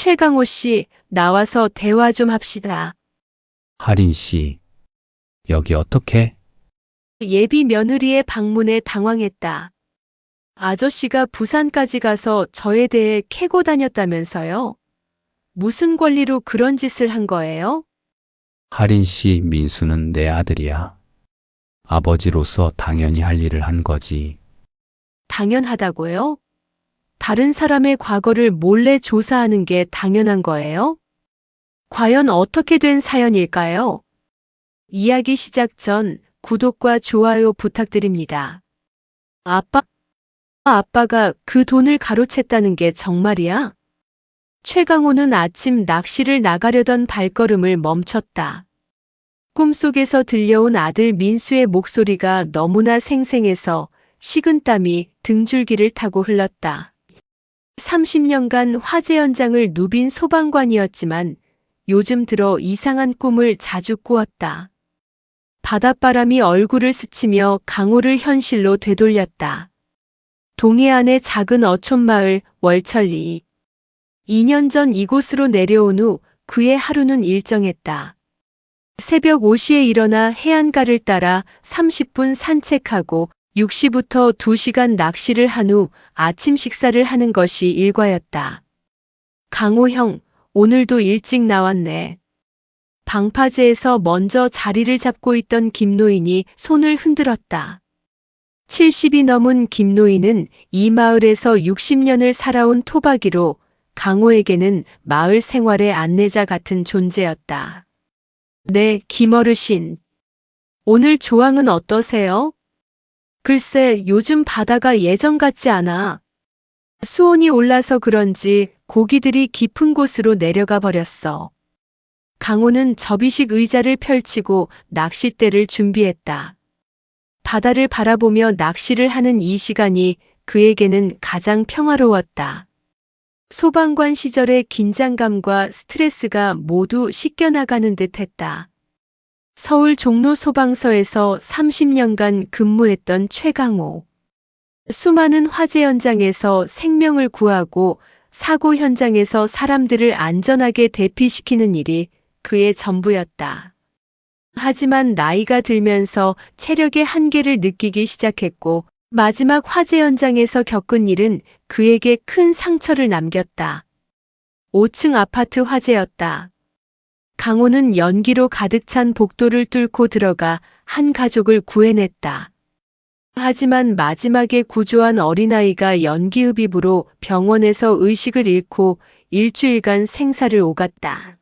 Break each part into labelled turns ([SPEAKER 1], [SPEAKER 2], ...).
[SPEAKER 1] 최강호 씨, 나와서 대화 좀 합시다.
[SPEAKER 2] 하린 씨, 여기 어떻게?
[SPEAKER 1] 예비 며느리의 방문에 당황했다. 아저씨가 부산까지 가서 저에 대해 캐고 다녔다면서요? 무슨 권리로 그런 짓을 한 거예요?
[SPEAKER 2] 하린 씨, 민수는 내 아들이야. 아버지로서 당연히 할 일을 한 거지.
[SPEAKER 1] 당연하다고요? 다른 사람의 과거를 몰래 조사하는 게 당연한 거예요? 과연 어떻게 된 사연일까요? 이야기 시작 전 구독과 좋아요 부탁드립니다. 아빠가 그 돈을 가로챘다는 게 정말이야? 최강호는 아침 낚시를 나가려던 발걸음을 멈췄다. 꿈속에서 들려온 아들 민수의 목소리가 너무나 생생해서 식은땀이 등줄기를 타고 흘렀다. 30년간 화재 현장을 누빈 소방관이었지만 요즘 들어 이상한 꿈을 자주 꾸었다. 바닷바람이 얼굴을 스치며 강호를 현실로 되돌렸다. 동해안의 작은 어촌마을 월천리. 2년 전 이곳으로 내려온 후 그의 하루는 일정했다. 새벽 5시에 일어나 해안가를 따라 30분 산책하고 6시부터 2시간 낚시를 한 후 아침 식사를 하는 것이 일과였다. 강호 형, 오늘도 일찍 나왔네. 방파제에서 먼저 자리를 잡고 있던 김노인이 손을 흔들었다. 70이 넘은 김노인은 이 마을에서 60년을 살아온 토박이로 강호에게는 마을 생활의 안내자 같은 존재였다. 네, 김어르신. 오늘 조항은 어떠세요? 글쎄, 요즘 바다가 예전 같지 않아. 수온이 올라서 그런지 고기들이 깊은 곳으로 내려가 버렸어. 강호는 접이식 의자를 펼치고 낚싯대를 준비했다. 바다를 바라보며 낚시를 하는 이 시간이 그에게는 가장 평화로웠다. 소방관 시절의 긴장감과 스트레스가 모두 씻겨나가는 듯 했다. 서울 종로 소방서에서 30년간 근무했던 최강호. 수많은 화재 현장에서 생명을 구하고 사고 현장에서 사람들을 안전하게 대피시키는 일이 그의 전부였다. 하지만 나이가 들면서 체력의 한계를 느끼기 시작했고 마지막 화재 현장에서 겪은 일은 그에게 큰 상처를 남겼다. 5층 아파트 화재였다. 강호는 연기로 가득 찬 복도를 뚫고 들어가 한 가족을 구해냈다. 하지만 마지막에 구조한 어린아이가 연기흡입으로 병원에서 의식을 잃고 일주일간 생사를 오갔다.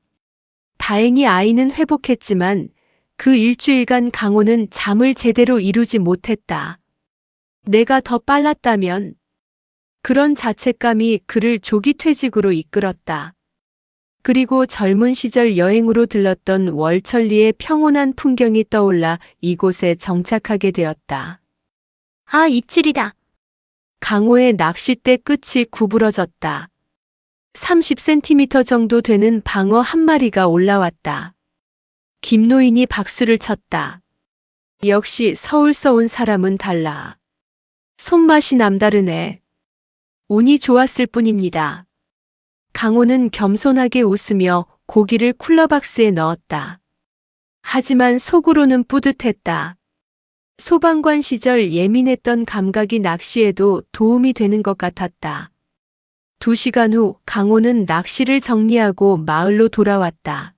[SPEAKER 1] 다행히 아이는 회복했지만 그 일주일간 강호는 잠을 제대로 이루지 못했다. 내가 더 빨랐다면. 그런 자책감이 그를 조기 퇴직으로 이끌었다. 그리고 젊은 시절 여행으로 들렀던 월천리의 평온한 풍경이 떠올라 이곳에 정착하게 되었다. 아, 입질이다. 강호의 낚싯대 끝이 구부러졌다. 30cm 정도 되는 방어 한 마리가 올라왔다. 김노인이 박수를 쳤다. 역시 서울서 온 사람은 달라. 손맛이 남다르네. 운이 좋았을 뿐입니다. 강호는 겸손하게 웃으며 고기를 쿨러박스에 넣었다. 하지만 속으로는 뿌듯했다. 소방관 시절 예민했던 감각이 낚시에도 도움이 되는 것 같았다. 2시간 후 강호는 낚시를 정리하고 마을로 돌아왔다.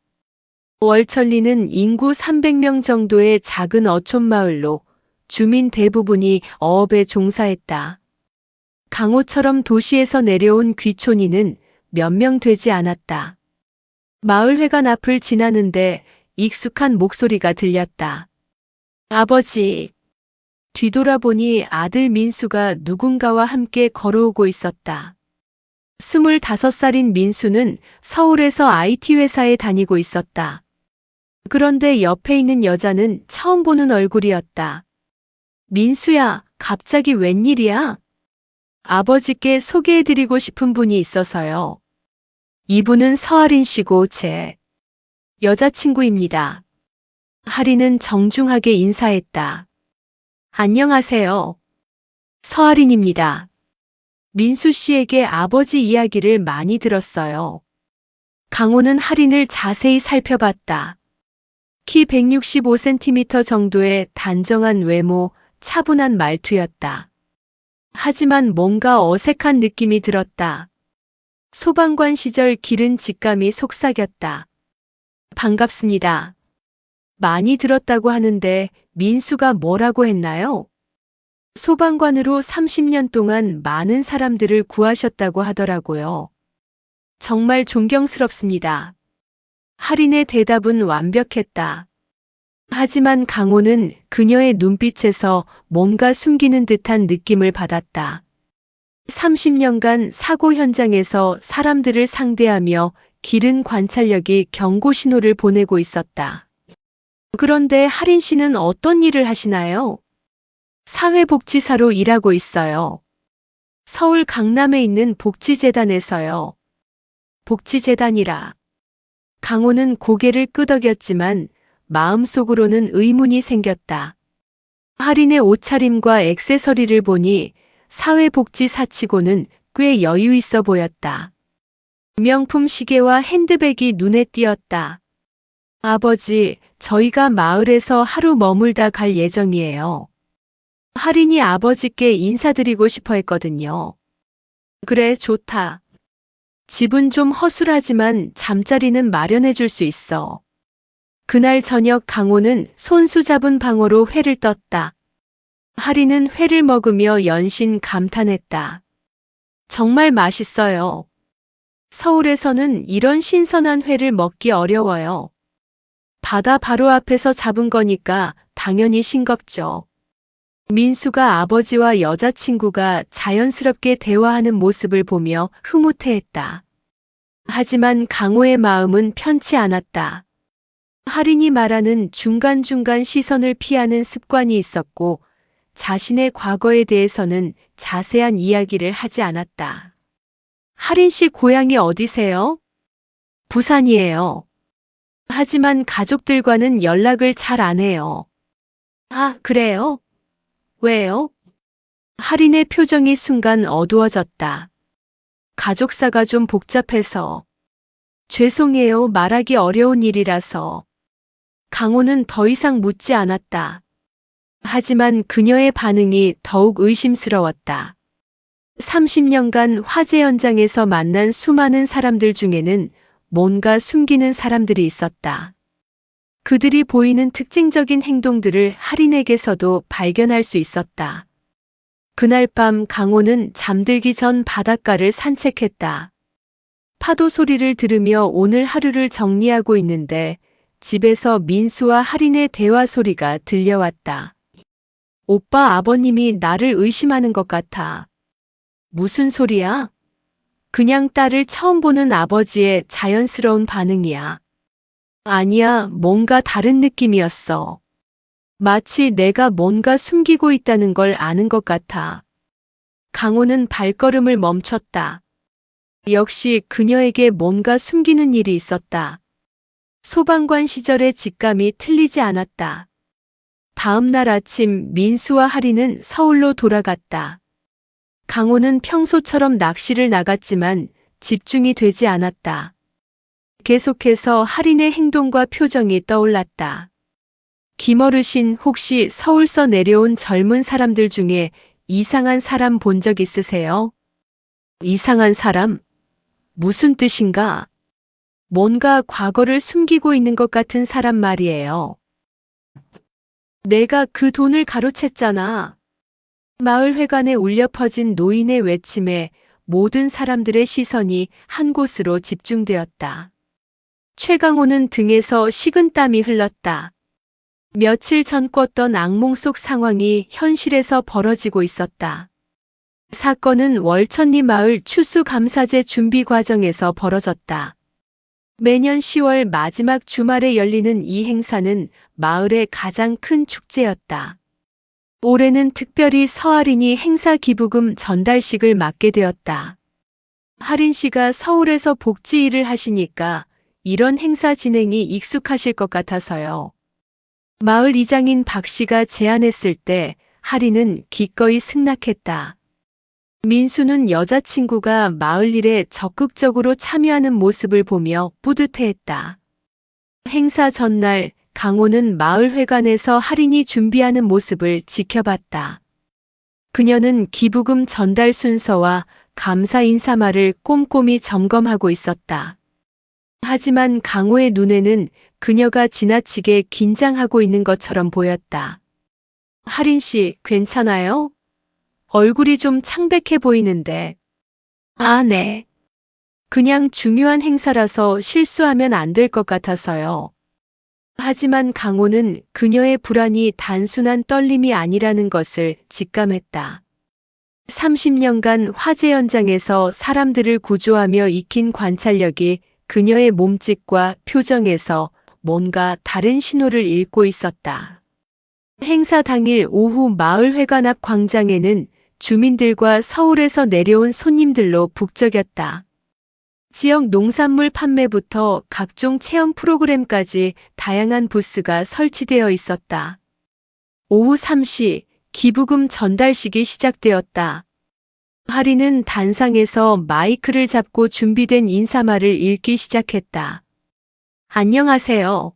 [SPEAKER 1] 월천리는 인구 300명 정도의 작은 어촌마을로 주민 대부분이 어업에 종사했다. 강호처럼 도시에서 내려온 귀촌이는 몇 명 되지 않았다. 마을회관 앞을 지나는데 익숙한 목소리가 들렸다. 아버지. 뒤돌아보니 아들 민수가 누군가와 함께 걸어오고 있었다. 25살인 민수는 서울에서 IT 회사에 다니고 있었다. 그런데 옆에 있는 여자는 처음 보는 얼굴이었다. 민수야, 갑자기 웬일이야? 아버지께 소개해드리고 싶은 분이 있어서요. 이분은 서아린 씨고 제 여자친구입니다. 하린은 정중하게 인사했다. 안녕하세요. 서아린입니다. 민수 씨에게 아버지 이야기를 많이 들었어요. 강호는 할인을 자세히 살펴봤다. 키 165cm 정도의 단정한 외모, 차분한 말투였다. 하지만 뭔가 어색한 느낌이 들었다. 소방관 시절 기른 직감이 속삭였다. 반갑습니다. 많이 들었다고 하는데 민수가 뭐라고 했나요? 소방관으로 30년 동안 많은 사람들을 구하셨다고 하더라고요. 정말 존경스럽습니다. 할인의 대답은 완벽했다. 하지만 강호는 그녀의 눈빛에서 뭔가 숨기는 듯한 느낌을 받았다. 30년간 사고 현장에서 사람들을 상대하며 기른 관찰력이 경고 신호를 보내고 있었다. 그런데 할인 씨는 어떤 일을 하시나요? 사회복지사로 일하고 있어요. 서울 강남에 있는 복지재단에서요. 복지재단이라. 강호는 고개를 끄덕였지만 마음속으로는 의문이 생겼다. 할인의 옷차림과 액세서리를 보니 사회복지사치고는 꽤 여유 있어 보였다. 명품 시계와 핸드백이 눈에 띄었다. 아버지, 저희가 마을에서 하루 머물다 갈 예정이에요. 할인이 아버지께 인사드리고 싶어 했거든요. 그래, 좋다. 집은 좀 허술하지만 잠자리는 마련해 줄 수 있어. 그날 저녁 강호는 손수 잡은 방어로 회를 떴다. 할인은 회를 먹으며 연신 감탄했다. 정말 맛있어요. 서울에서는 이런 신선한 회를 먹기 어려워요. 바다 바로 앞에서 잡은 거니까 당연히 싱겁죠. 민수가 아버지와 여자친구가 자연스럽게 대화하는 모습을 보며 흐뭇해했다. 하지만 강호의 마음은 편치 않았다. 할인이 말하는 중간중간 시선을 피하는 습관이 있었고 자신의 과거에 대해서는 자세한 이야기를 하지 않았다. 할인 씨 고향이 어디세요? 부산이에요. 하지만 가족들과는 연락을 잘 안 해요. 아, 그래요? 왜요? 할인의 표정이 순간 어두워졌다. 가족사가 좀 복잡해서. 죄송해요. 말하기 어려운 일이라서. 강호는 더 이상 묻지 않았다. 하지만 그녀의 반응이 더욱 의심스러웠다. 30년간 화재 현장에서 만난 수많은 사람들 중에는 뭔가 숨기는 사람들이 있었다. 그들이 보이는 특징적인 행동들을 할인에게서도 발견할 수 있었다. 그날 밤 강호는 잠들기 전 바닷가를 산책했다. 파도 소리를 들으며 오늘 하루를 정리하고 있는데 집에서 민수와 할인의 대화 소리가 들려왔다. 오빠 아버님이 나를 의심하는 것 같아. 무슨 소리야? 그냥 딸을 처음 보는 아버지의 자연스러운 반응이야. 아니야, 뭔가 다른 느낌이었어. 마치 내가 뭔가 숨기고 있다는 걸 아는 것 같아. 강호는 발걸음을 멈췄다. 역시 그녀에게 뭔가 숨기는 일이 있었다. 소방관 시절의 직감이 틀리지 않았다. 다음 날 아침 민수와 할인은 서울로 돌아갔다. 강호는 평소처럼 낚시를 나갔지만 집중이 되지 않았다. 계속해서 할인의 행동과 표정이 떠올랐다. 김어르신 혹시 서울서 내려온 젊은 사람들 중에 이상한 사람 본 적 있으세요? 이상한 사람? 무슨 뜻인가? 뭔가 과거를 숨기고 있는 것 같은 사람 말이에요. 내가 그 돈을 가로챘잖아. 마을 회관에 울려 퍼진 노인의 외침에 모든 사람들의 시선이 한 곳으로 집중되었다. 최강호는 등에서 식은땀이 흘렀다. 며칠 전 꿨던 악몽 속 상황이 현실에서 벌어지고 있었다. 사건은 월천리 마을 추수감사제 준비 과정에서 벌어졌다. 매년 10월 마지막 주말에 열리는 이 행사는 마을의 가장 큰 축제였다. 올해는 특별히 서할인이 행사 기부금 전달식을 맡게 되었다. 할인 씨가 서울에서 복지 일을 하시니까 이런 행사 진행이 익숙하실 것 같아서요. 마을 이장인 박 씨가 제안했을 때 할인은 기꺼이 승낙했다. 민수는 여자친구가 마을 일에 적극적으로 참여하는 모습을 보며 뿌듯해했다. 행사 전날 강호는 마을 회관에서 할인이 준비하는 모습을 지켜봤다. 그녀는 기부금 전달 순서와 감사 인사말을 꼼꼼히 점검하고 있었다. 하지만 강호의 눈에는 그녀가 지나치게 긴장하고 있는 것처럼 보였다. 할인 씨, 괜찮아요? 얼굴이 좀 창백해 보이는데. 아, 네. 그냥 중요한 행사라서 실수하면 안 될 것 같아서요. 하지만 강호는 그녀의 불안이 단순한 떨림이 아니라는 것을 직감했다. 30년간 화재 현장에서 사람들을 구조하며 익힌 관찰력이 그녀의 몸짓과 표정에서 뭔가 다른 신호를 읽고 있었다. 행사 당일 오후 마을 회관 앞 광장에는 주민들과 서울에서 내려온 손님들로 북적였다. 지역 농산물 판매부터 각종 체험 프로그램까지 다양한 부스가 설치되어 있었다. 오후 3시 기부금 전달식이 시작되었다. 할인은 단상에서 마이크를 잡고 준비된 인사말을 읽기 시작했다. 안녕하세요.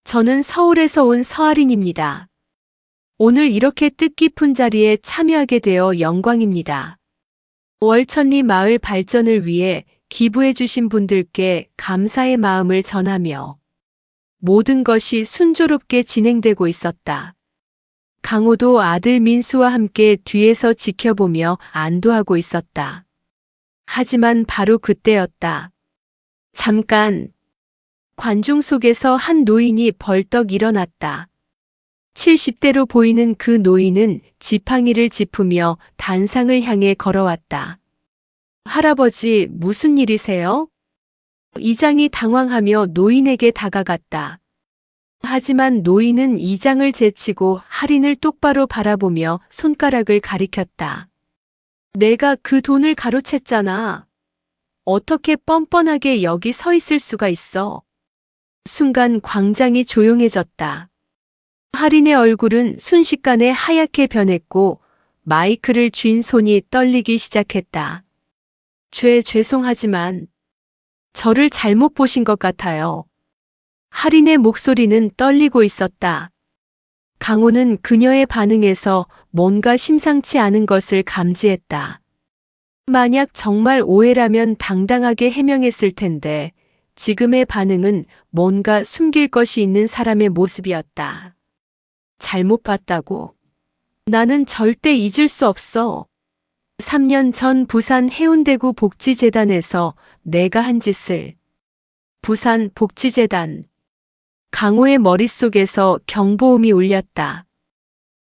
[SPEAKER 1] 저는 서울에서 온 서할인입니다. 오늘 이렇게 뜻깊은 자리에 참여하게 되어 영광입니다. 월천리 마을 발전을 위해 기부해 주신 분들께 감사의 마음을 전하며 모든 것이 순조롭게 진행되고 있었다. 강호도 아들 민수와 함께 뒤에서 지켜보며 안도하고 있었다. 하지만 바로 그때였다. 잠깐. 관중 속에서 한 노인이 벌떡 일어났다. 70대로 보이는 그 노인은 지팡이를 짚으며 단상을 향해 걸어왔다. 할아버지, 무슨 일이세요? 이장이 당황하며 노인에게 다가갔다. 하지만 노인은 이장을 제치고 할인을 똑바로 바라보며 손가락을 가리켰다. 내가 그 돈을 가로챘잖아. 어떻게 뻔뻔하게 여기 서 있을 수가 있어? 순간 광장이 조용해졌다. 할인의 얼굴은 순식간에 하얗게 변했고 마이크를 쥔 손이 떨리기 시작했다. 죄송하지만 저를 잘못 보신 것 같아요. 할인의 목소리는 떨리고 있었다. 강호는 그녀의 반응에서 뭔가 심상치 않은 것을 감지했다. 만약 정말 오해라면 당당하게 해명했을 텐데 지금의 반응은 뭔가 숨길 것이 있는 사람의 모습이었다. 잘못 봤다고. 나는 절대 잊을 수 없어. 3년 전 부산 해운대구 복지재단에서 내가 한 짓을. 부산 복지재단. 강호의 머릿속에서 경보음이 울렸다.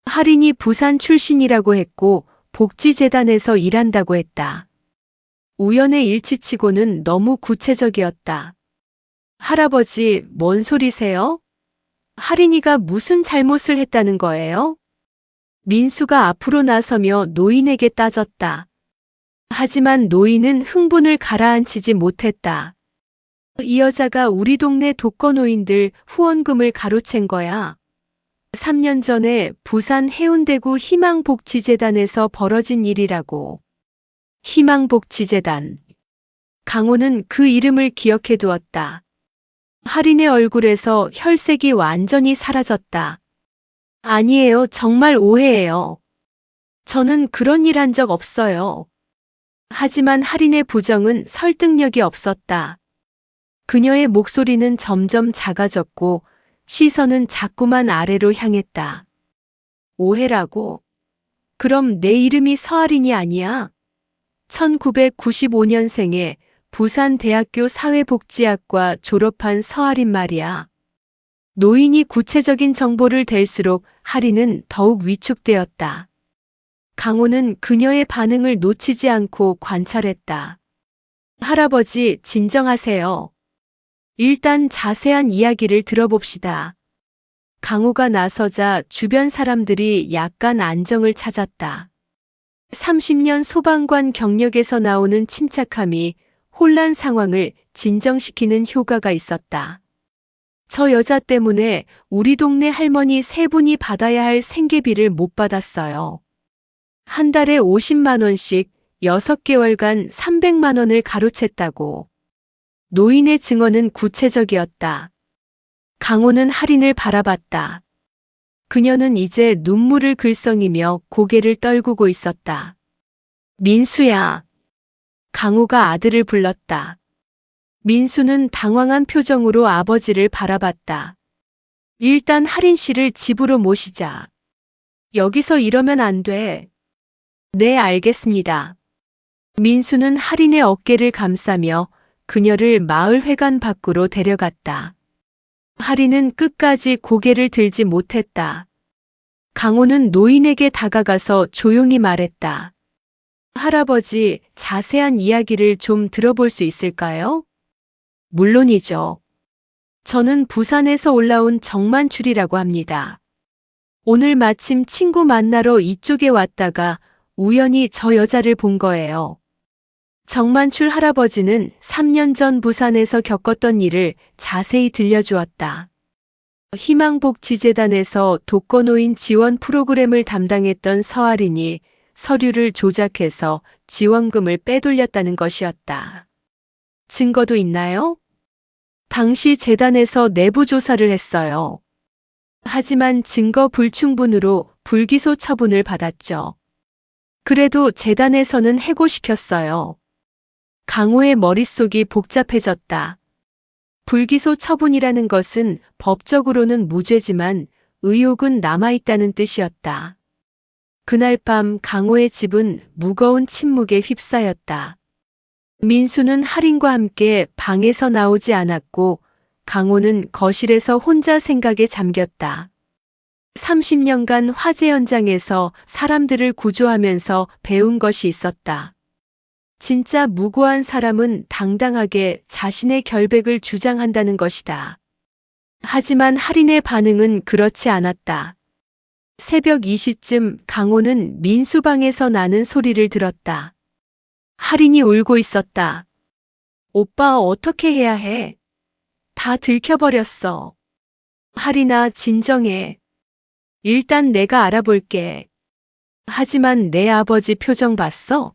[SPEAKER 1] 할인이 부산 출신이라고 했고 복지재단에서 일한다고 했다. 우연의 일치치고는 너무 구체적이었다. 할아버지, 뭔 소리세요? 할인이가 무슨 잘못을 했다는 거예요? 민수가 앞으로 나서며 노인에게 따졌다. 하지만 노인은 흥분을 가라앉히지 못했다. 이 여자가 우리 동네 독거노인들 후원금을 가로챈 거야. 3년 전에 부산 해운대구 희망복지재단에서 벌어진 일이라고. 희망복지재단. 강호는 그 이름을 기억해 두었다. 할인의 얼굴에서 혈색이 완전히 사라졌다. 아니에요. 정말 오해예요. 저는 그런 일 한 적 없어요. 하지만 할인의 부정은 설득력이 없었다. 그녀의 목소리는 점점 작아졌고 시선은 자꾸만 아래로 향했다. 오해라고? 그럼 내 이름이 서할인이 아니야? 1995년생에 부산대학교 사회복지학과 졸업한 서할인 말이야. 노인이 구체적인 정보를 댈수록 할인은 더욱 위축되었다. 강호는 그녀의 반응을 놓치지 않고 관찰했다. 할아버지, 진정하세요. 일단 자세한 이야기를 들어봅시다. 강호가 나서자 주변 사람들이 약간 안정을 찾았다. 30년 소방관 경력에서 나오는 침착함이 혼란 상황을 진정시키는 효과가 있었다. 저 여자 때문에 우리 동네 할머니 3분이 받아야 할 생계비를 못 받았어요. 한 달에 50만 원씩 6개월간 300만 원을 가로챘다고. 노인의 증언은 구체적이었다. 강호는 할인을 바라봤다. 그녀는 이제 눈물을 글썽이며 고개를 떨구고 있었다. 민수야. 강호가 아들을 불렀다. 민수는 당황한 표정으로 아버지를 바라봤다. 일단 할인 씨를 집으로 모시자. 여기서 이러면 안 돼. 네, 알겠습니다. 민수는 할인의 어깨를 감싸며 그녀를 마을회관 밖으로 데려갔다. 할인은 끝까지 고개를 들지 못했다. 강호는 노인에게 다가가서 조용히 말했다. 할아버지, 자세한 이야기를 좀 들어볼 수 있을까요? 물론이죠. 저는 부산에서 올라온 정만출이라고 합니다. 오늘 마침 친구 만나러 이쪽에 왔다가 우연히 저 여자를 본 거예요. 정만출 할아버지는 3년 전 부산에서 겪었던 일을 자세히 들려주었다. 희망복지재단에서 독거노인 지원 프로그램을 담당했던 서아린이 서류를 조작해서 지원금을 빼돌렸다는 것이었다. 증거도 있나요? 당시 재단에서 내부 조사를 했어요. 하지만 증거 불충분으로 불기소 처분을 받았죠. 그래도 재단에서는 해고시켰어요. 강호의 머릿속이 복잡해졌다. 불기소 처분이라는 것은 법적으로는 무죄지만 의혹은 남아있다는 뜻이었다. 그날 밤 강호의 집은 무거운 침묵에 휩싸였다. 민수는 할인과 함께 방에서 나오지 않았고 강호는 거실에서 혼자 생각에 잠겼다. 30년간 화재 현장에서 사람들을 구조하면서 배운 것이 있었다. 진짜 무고한 사람은 당당하게 자신의 결백을 주장한다는 것이다. 하지만 할인의 반응은 그렇지 않았다. 새벽 2시쯤 강호는 민수방에서 나는 소리를 들었다. 할인이 울고 있었다. 오빠, 어떻게 해야 해? 다 들켜버렸어. 할인아, 진정해. 일단 내가 알아볼게. 하지만 내 아버지 표정 봤어?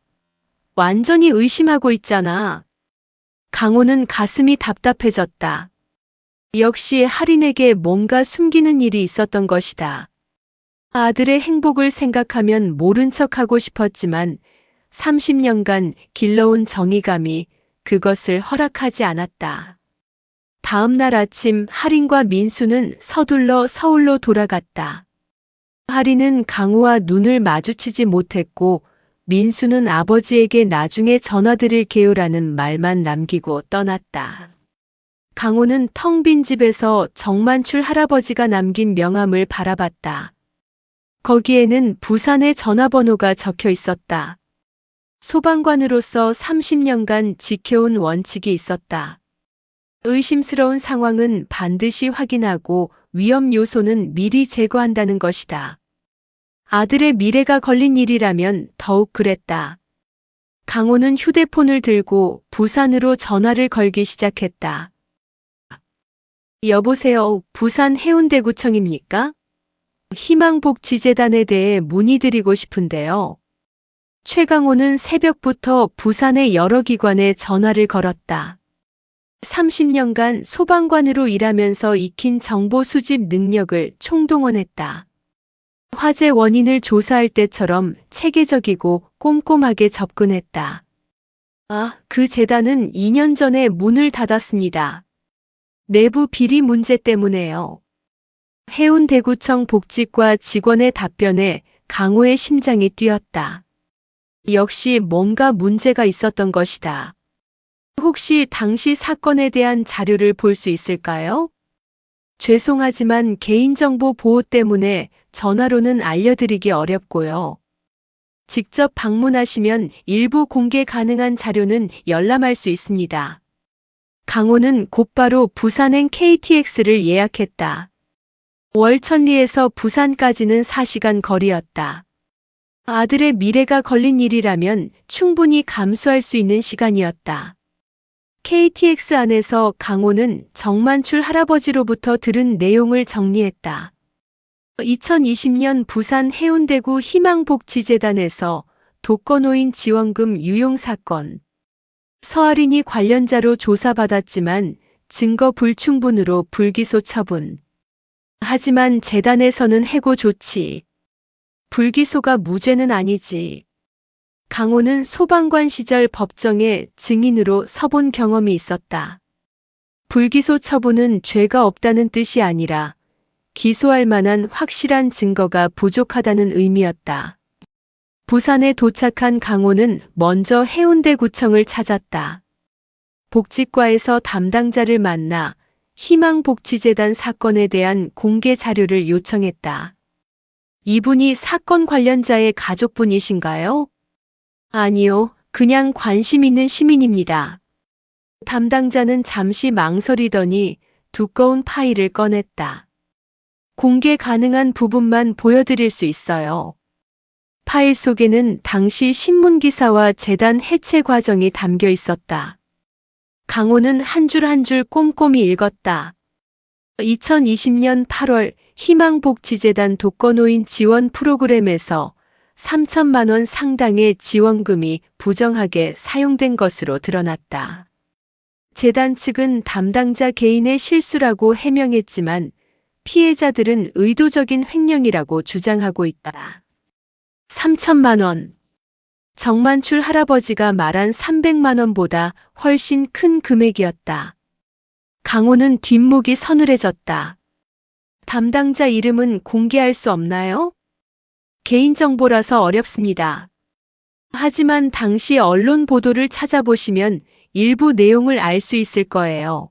[SPEAKER 1] 완전히 의심하고 있잖아. 강호는 가슴이 답답해졌다. 역시 할인에게 뭔가 숨기는 일이 있었던 것이다. 아들의 행복을 생각하면 모른 척하고 싶었지만 30년간 길러온 정의감이 그것을 허락하지 않았다. 다음 날 아침 할인과 민수는 서둘러 서울로 돌아갔다. 할인은 강호와 눈을 마주치지 못했고 민수는 아버지에게 나중에 전화드릴게요라는 말만 남기고 떠났다. 강호는 텅 빈 집에서 정만출 할아버지가 남긴 명함을 바라봤다. 거기에는 부산의 전화번호가 적혀 있었다. 소방관으로서 30년간 지켜온 원칙이 있었다. 의심스러운 상황은 반드시 확인하고 위험 요소는 미리 제거한다는 것이다. 아들의 미래가 걸린 일이라면 더욱 그랬다. 강호는 휴대폰을 들고 부산으로 전화를 걸기 시작했다. 여보세요, 부산 해운대구청입니까? 희망복지재단에 대해 문의드리고 싶은데요. 최강호는 새벽부터 부산의 여러 기관에 전화를 걸었다. 30년간 소방관으로 일하면서 익힌 정보 수집 능력을 총동원했다. 화재 원인을 조사할 때처럼 체계적이고 꼼꼼하게 접근했다. 그 재단은 2년 전에 문을 닫았습니다. 내부 비리 문제 때문에요. 해운대구청 복지과 직원의 답변에 강호의 심장이 뛰었다. 역시 뭔가 문제가 있었던 것이다. 혹시 당시 사건에 대한 자료를 볼 수 있을까요? 죄송하지만 개인정보 보호 때문에 전화로는 알려드리기 어렵고요. 직접 방문하시면 일부 공개 가능한 자료는 열람할 수 있습니다. 강호는 곧바로 부산행 KTX를 예약했다. 월천리에서 부산까지는 4시간 거리였다. 아들의 미래가 걸린 일이라면 충분히 감수할 수 있는 시간이었다. KTX 안에서 강호는 정만출 할아버지로부터 들은 내용을 정리했다. 2020년 부산 해운대구 희망복지재단에서 독거노인 지원금 유용 사건. 서아린이 관련자로 조사받았지만 증거 불충분으로 불기소 처분. 하지만 재단에서는 해고 조치. 불기소가 무죄는 아니지. 강호는 소방관 시절 법정에 증인으로 서본 경험이 있었다. 불기소 처분은 죄가 없다는 뜻이 아니라 기소할 만한 확실한 증거가 부족하다는 의미였다. 부산에 도착한 강호는 먼저 해운대구청을 찾았다. 복지과에서 담당자를 만나 희망복지재단 사건에 대한 공개 자료를 요청했다. 이분이 사건 관련자의 가족분이신가요? 아니요, 그냥 관심 있는 시민입니다. 담당자는 잠시 망설이더니 두꺼운 파일을 꺼냈다. 공개 가능한 부분만 보여드릴 수 있어요. 파일 속에는 당시 신문기사와 재단 해체 과정이 담겨 있었다. 강호는 한 줄 한 줄 꼼꼼히 읽었다. 2020년 8월 희망복지재단 독거노인 지원 프로그램에서 3천만 원 상당의 지원금이 부정하게 사용된 것으로 드러났다. 재단 측은 담당자 개인의 실수라고 해명했지만 피해자들은 의도적인 횡령이라고 주장하고 있다. 3천만 원. 정만출 할아버지가 말한 300만 원보다 훨씬 큰 금액이었다. 강호는 뒷목이 서늘해졌다. 담당자 이름은 공개할 수 없나요? 개인정보라서 어렵습니다. 하지만 당시 언론 보도를 찾아보시면 일부 내용을 알 수 있을 거예요.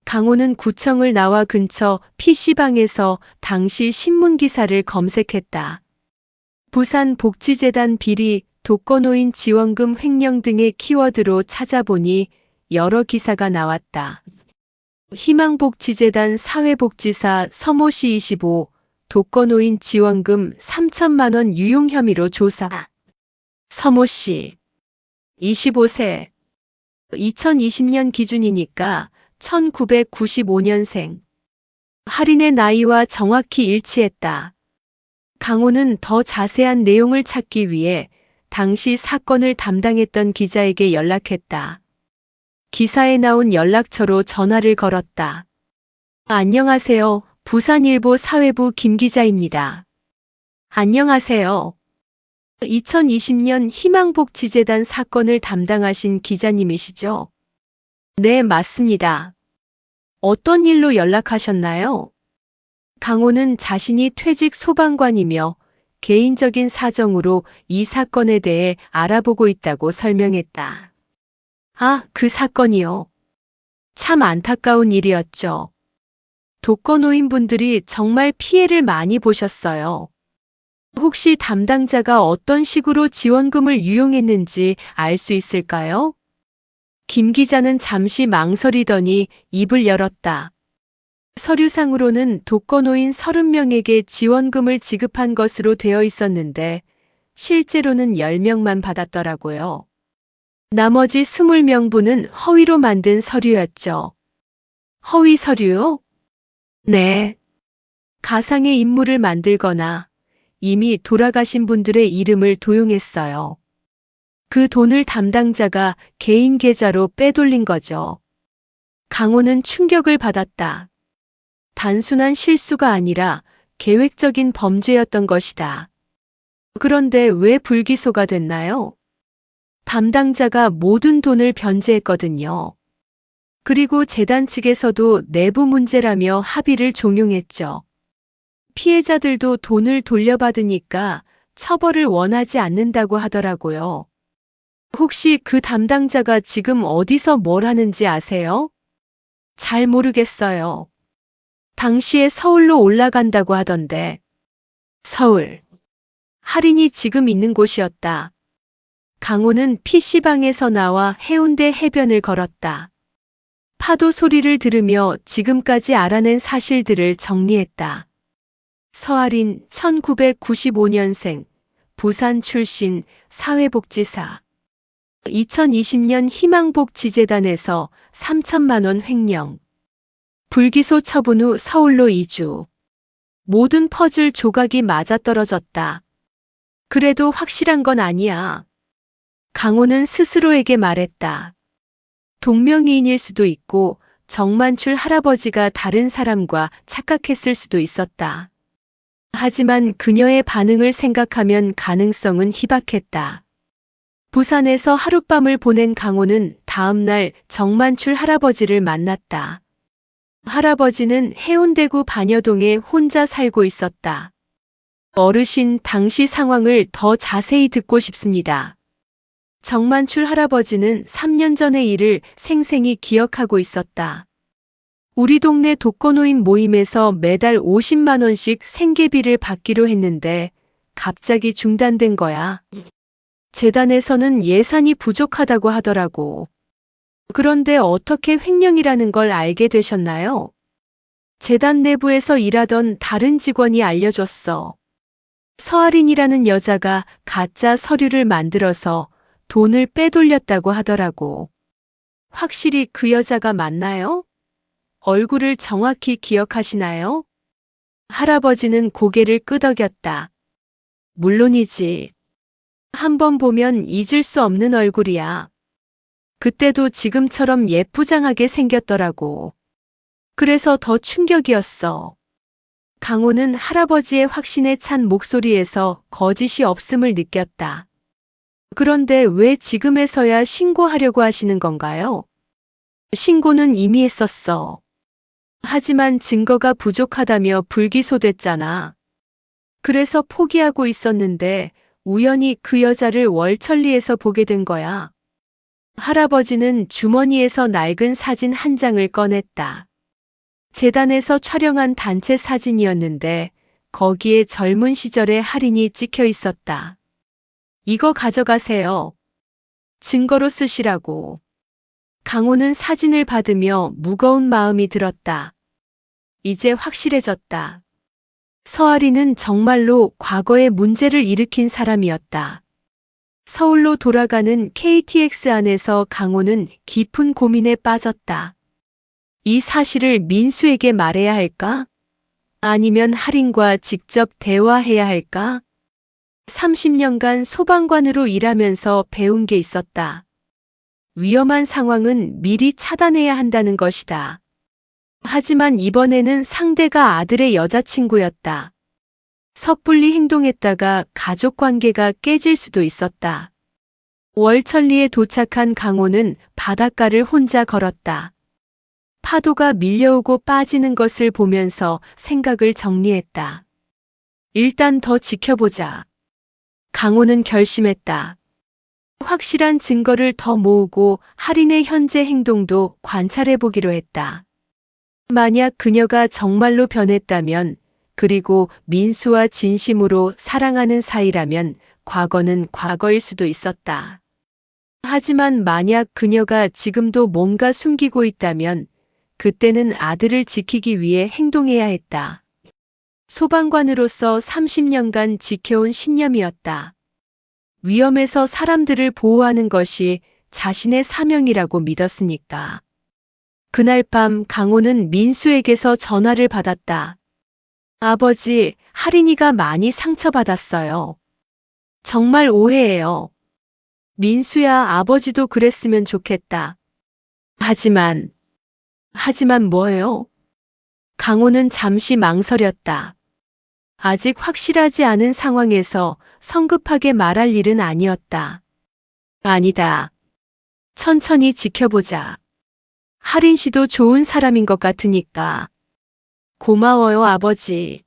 [SPEAKER 1] 강호는 구청을 나와 근처 PC방에서 당시 신문기사를 검색했다. 부산 복지재단 비리, 독거노인 지원금 횡령 등의 키워드로 찾아보니 여러 기사가 나왔다. 희망복지재단 사회복지사 서모 씨 25, 독거노인 지원금 3천만 원 유용 혐의로 조사. 서모 씨, 25세. 2020년 기준이니까 1995년생. 할인의 나이와 정확히 일치했다. 강호는 더 자세한 내용을 찾기 위해 당시 사건을 담당했던 기자에게 연락했다. 기사에 나온 연락처로 전화를 걸었다. 안녕하세요. 부산일보 사회부 김 기자입니다. 안녕하세요. 2020년 희망복지재단 사건을 담당하신 기자님이시죠? 네, 맞습니다. 어떤 일로 연락하셨나요? 강호는 자신이 퇴직 소방관이며 개인적인 사정으로 이 사건에 대해 알아보고 있다고 설명했다. 아, 그 사건이요. 참 안타까운 일이었죠. 독거노인분들이 정말 피해를 많이 보셨어요. 혹시 담당자가 어떤 식으로 지원금을 유용했는지 알 수 있을까요? 김 기자는 잠시 망설이더니 입을 열었다. 서류상으로는 독거노인 30명에게 지원금을 지급한 것으로 되어 있었는데 실제로는 10명만 받았더라고요. 나머지 20명분은 허위로 만든 서류였죠. 허위 서류요? 네. 가상의 인물을 만들거나 이미 돌아가신 분들의 이름을 도용했어요. 그 돈을 담당자가 개인 계좌로 빼돌린 거죠. 강호는 충격을 받았다. 단순한 실수가 아니라 계획적인 범죄였던 것이다. 그런데 왜 불기소가 됐나요? 담당자가 모든 돈을 변제했거든요. 그리고 재단 측에서도 내부 문제라며 합의를 종용했죠. 피해자들도 돈을 돌려받으니까 처벌을 원하지 않는다고 하더라고요. 혹시 그 담당자가 지금 어디서 뭘 하는지 아세요? 잘 모르겠어요. 당시에 서울로 올라간다고 하던데. 서울. 할인이 지금 있는 곳이었다. 강호는 PC방에서 나와 해운대 해변을 걸었다. 파도 소리를 들으며 지금까지 알아낸 사실들을 정리했다. 서아린 1995년생, 부산 출신 사회복지사. 2020년 희망복지재단에서 3천만 원 횡령. 불기소 처분 후 서울로 이주. 모든 퍼즐 조각이 맞아떨어졌다. 그래도 확실한 건 아니야. 강호는 스스로에게 말했다. 동명이인일 수도 있고 정만출 할아버지가 다른 사람과 착각했을 수도 있었다. 하지만 그녀의 반응을 생각하면 가능성은 희박했다. 부산에서 하룻밤을 보낸 강호는 다음 날 정만출 할아버지를 만났다. 할아버지는 해운대구 반여동에 혼자 살고 있었다. 어르신, 당시 상황을 더 자세히 듣고 싶습니다. 정만출 할아버지는 3년 전의 일을 생생히 기억하고 있었다. 우리 동네 독거노인 모임에서 매달 50만 원씩 생계비를 받기로 했는데 갑자기 중단된 거야. 재단에서는 예산이 부족하다고 하더라고. 그런데 어떻게 횡령이라는 걸 알게 되셨나요? 재단 내부에서 일하던 다른 직원이 알려줬어. 서아린이라는 여자가 가짜 서류를 만들어서 돈을 빼돌렸다고 하더라고. 확실히 그 여자가 맞나요? 얼굴을 정확히 기억하시나요? 할아버지는 고개를 끄덕였다. 물론이지. 한번 보면 잊을 수 없는 얼굴이야. 그때도 지금처럼 예쁘장하게 생겼더라고. 그래서 더 충격이었어. 강호는 할아버지의 확신에 찬 목소리에서 거짓이 없음을 느꼈다. 그런데 왜 지금에서야 신고하려고 하시는 건가요? 신고는 이미 했었어. 하지만 증거가 부족하다며 불기소됐잖아. 그래서 포기하고 있었는데 우연히 그 여자를 월천리에서 보게 된 거야. 할아버지는 주머니에서 낡은 사진 한 장을 꺼냈다. 재단에서 촬영한 단체 사진이었는데 거기에 젊은 시절의 할인이 찍혀 있었다. 이거 가져가세요. 증거로 쓰시라고. 강호는 사진을 받으며 무거운 마음이 들었다. 이제 확실해졌다. 서아리는 정말로 과거에 문제를 일으킨 사람이었다. 서울로 돌아가는 KTX 안에서 강호는 깊은 고민에 빠졌다. 이 사실을 민수에게 말해야 할까? 아니면 할인과 직접 대화해야 할까? 30년간 소방관으로 일하면서 배운 게 있었다. 위험한 상황은 미리 차단해야 한다는 것이다. 하지만 이번에는 상대가 아들의 여자친구였다. 섣불리 행동했다가 가족 관계가 깨질 수도 있었다. 월천리에 도착한 강호는 바닷가를 혼자 걸었다. 파도가 밀려오고 빠지는 것을 보면서 생각을 정리했다. 일단 더 지켜보자. 강호는 결심했다. 확실한 증거를 더 모으고 할인의 현재 행동도 관찰해보기로 했다. 만약 그녀가 정말로 변했다면, 그리고 민수와 진심으로 사랑하는 사이라면 과거는 과거일 수도 있었다. 하지만 만약 그녀가 지금도 뭔가 숨기고 있다면 그때는 아들을 지키기 위해 행동해야 했다. 소방관으로서 30년간 지켜온 신념이었다. 위험에서 사람들을 보호하는 것이 자신의 사명이라고 믿었으니까. 그날 밤 강호는 민수에게서 전화를 받았다. 아버지, 할인이가 많이 상처받았어요. 정말 오해해요. 민수야, 아버지도 그랬으면 좋겠다. 하지만 뭐예요? 강호는 잠시 망설였다. 아직 확실하지 않은 상황에서 성급하게 말할 일은 아니었다. 아니다. 천천히 지켜보자. 할인 씨도 좋은 사람인 것 같으니까. 고마워요, 아버지.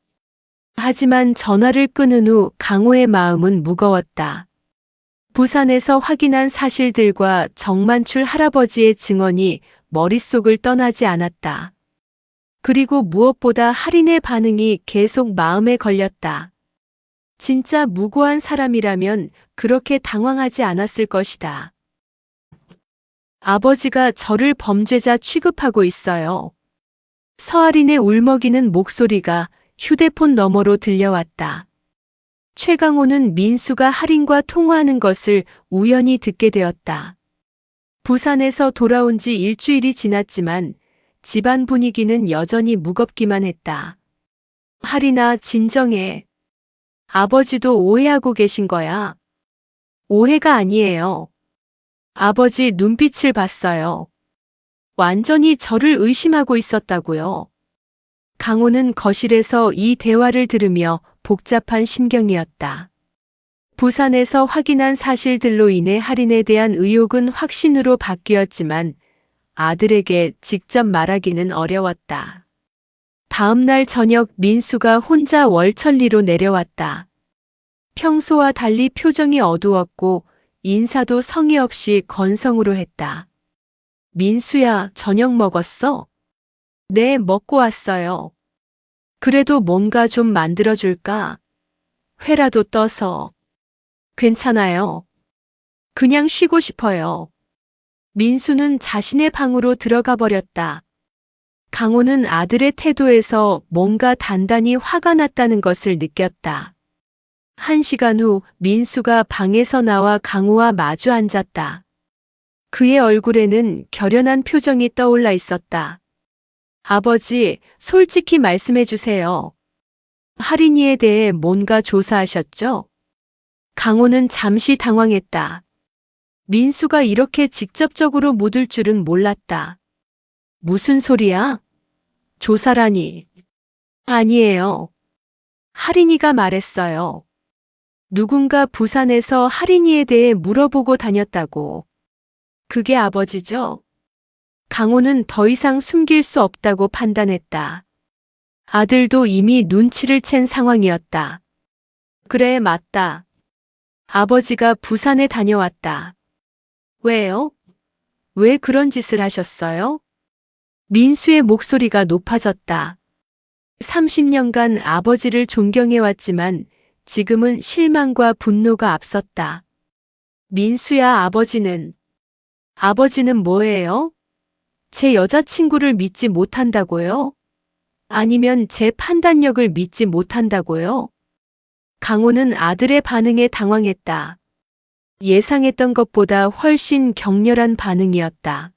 [SPEAKER 1] 하지만 전화를 끊은 후 강호의 마음은 무거웠다. 부산에서 확인한 사실들과 정만출 할아버지의 증언이 머릿속을 떠나지 않았다. 그리고 무엇보다 할인의 반응이 계속 마음에 걸렸다. 진짜 무고한 사람이라면 그렇게 당황하지 않았을 것이다. 아버지가 저를 범죄자 취급하고 있어요. 서아린의 울먹이는 목소리가 휴대폰 너머로 들려왔다. 최강호는 민수가 할인과 통화하는 것을 우연히 듣게 되었다. 부산에서 돌아온 지 일주일이 지났지만 집안 분위기는 여전히 무겁기만 했다. 할인아, 진정해. 아버지도 오해하고 계신 거야. 오해가 아니에요. 아버지 눈빛을 봤어요. 완전히 저를 의심하고 있었다고요. 강호는 거실에서 이 대화를 들으며 복잡한 심경이었다. 부산에서 확인한 사실들로 인해 할인에 대한 의혹은 확신으로 바뀌었지만 아들에게 직접 말하기는 어려웠다. 다음 날 저녁 민수가 혼자 월천리로 내려왔다. 평소와 달리 표정이 어두웠고 인사도 성의 없이 건성으로 했다. 민수야, 저녁 먹었어? 네, 먹고 왔어요. 그래도 뭔가 좀 만들어줄까? 회라도 떠서. 괜찮아요. 그냥 쉬고 싶어요. 민수는 자신의 방으로 들어가 버렸다. 강호는 아들의 태도에서 뭔가 단단히 화가 났다는 것을 느꼈다. 1시간 후 민수가 방에서 나와 강호와 마주 앉았다. 그의 얼굴에는 결연한 표정이 떠올라 있었다. 아버지, 솔직히 말씀해 주세요. 할인이에 대해 뭔가 조사하셨죠? 강호는 잠시 당황했다. 민수가 이렇게 직접적으로 묻을 줄은 몰랐다. 무슨 소리야? 조사라니. 아니에요. 할인이가 말했어요. 누군가 부산에서 할인이에 대해 물어보고 다녔다고. 그게 아버지죠? 강호는 더 이상 숨길 수 없다고 판단했다. 아들도 이미 눈치를 챈 상황이었다. 그래, 맞다. 아버지가 부산에 다녀왔다. 왜요? 왜 그런 짓을 하셨어요? 민수의 목소리가 높아졌다. 30년간 아버지를 존경해왔지만 지금은 실망과 분노가 앞섰다. 민수야, 아버지는 뭐예요? 제 여자친구를 믿지 못한다고요? 아니면 제 판단력을 믿지 못한다고요? 강호는 아들의 반응에 당황했다. 예상했던 것보다 훨씬 격렬한 반응이었다.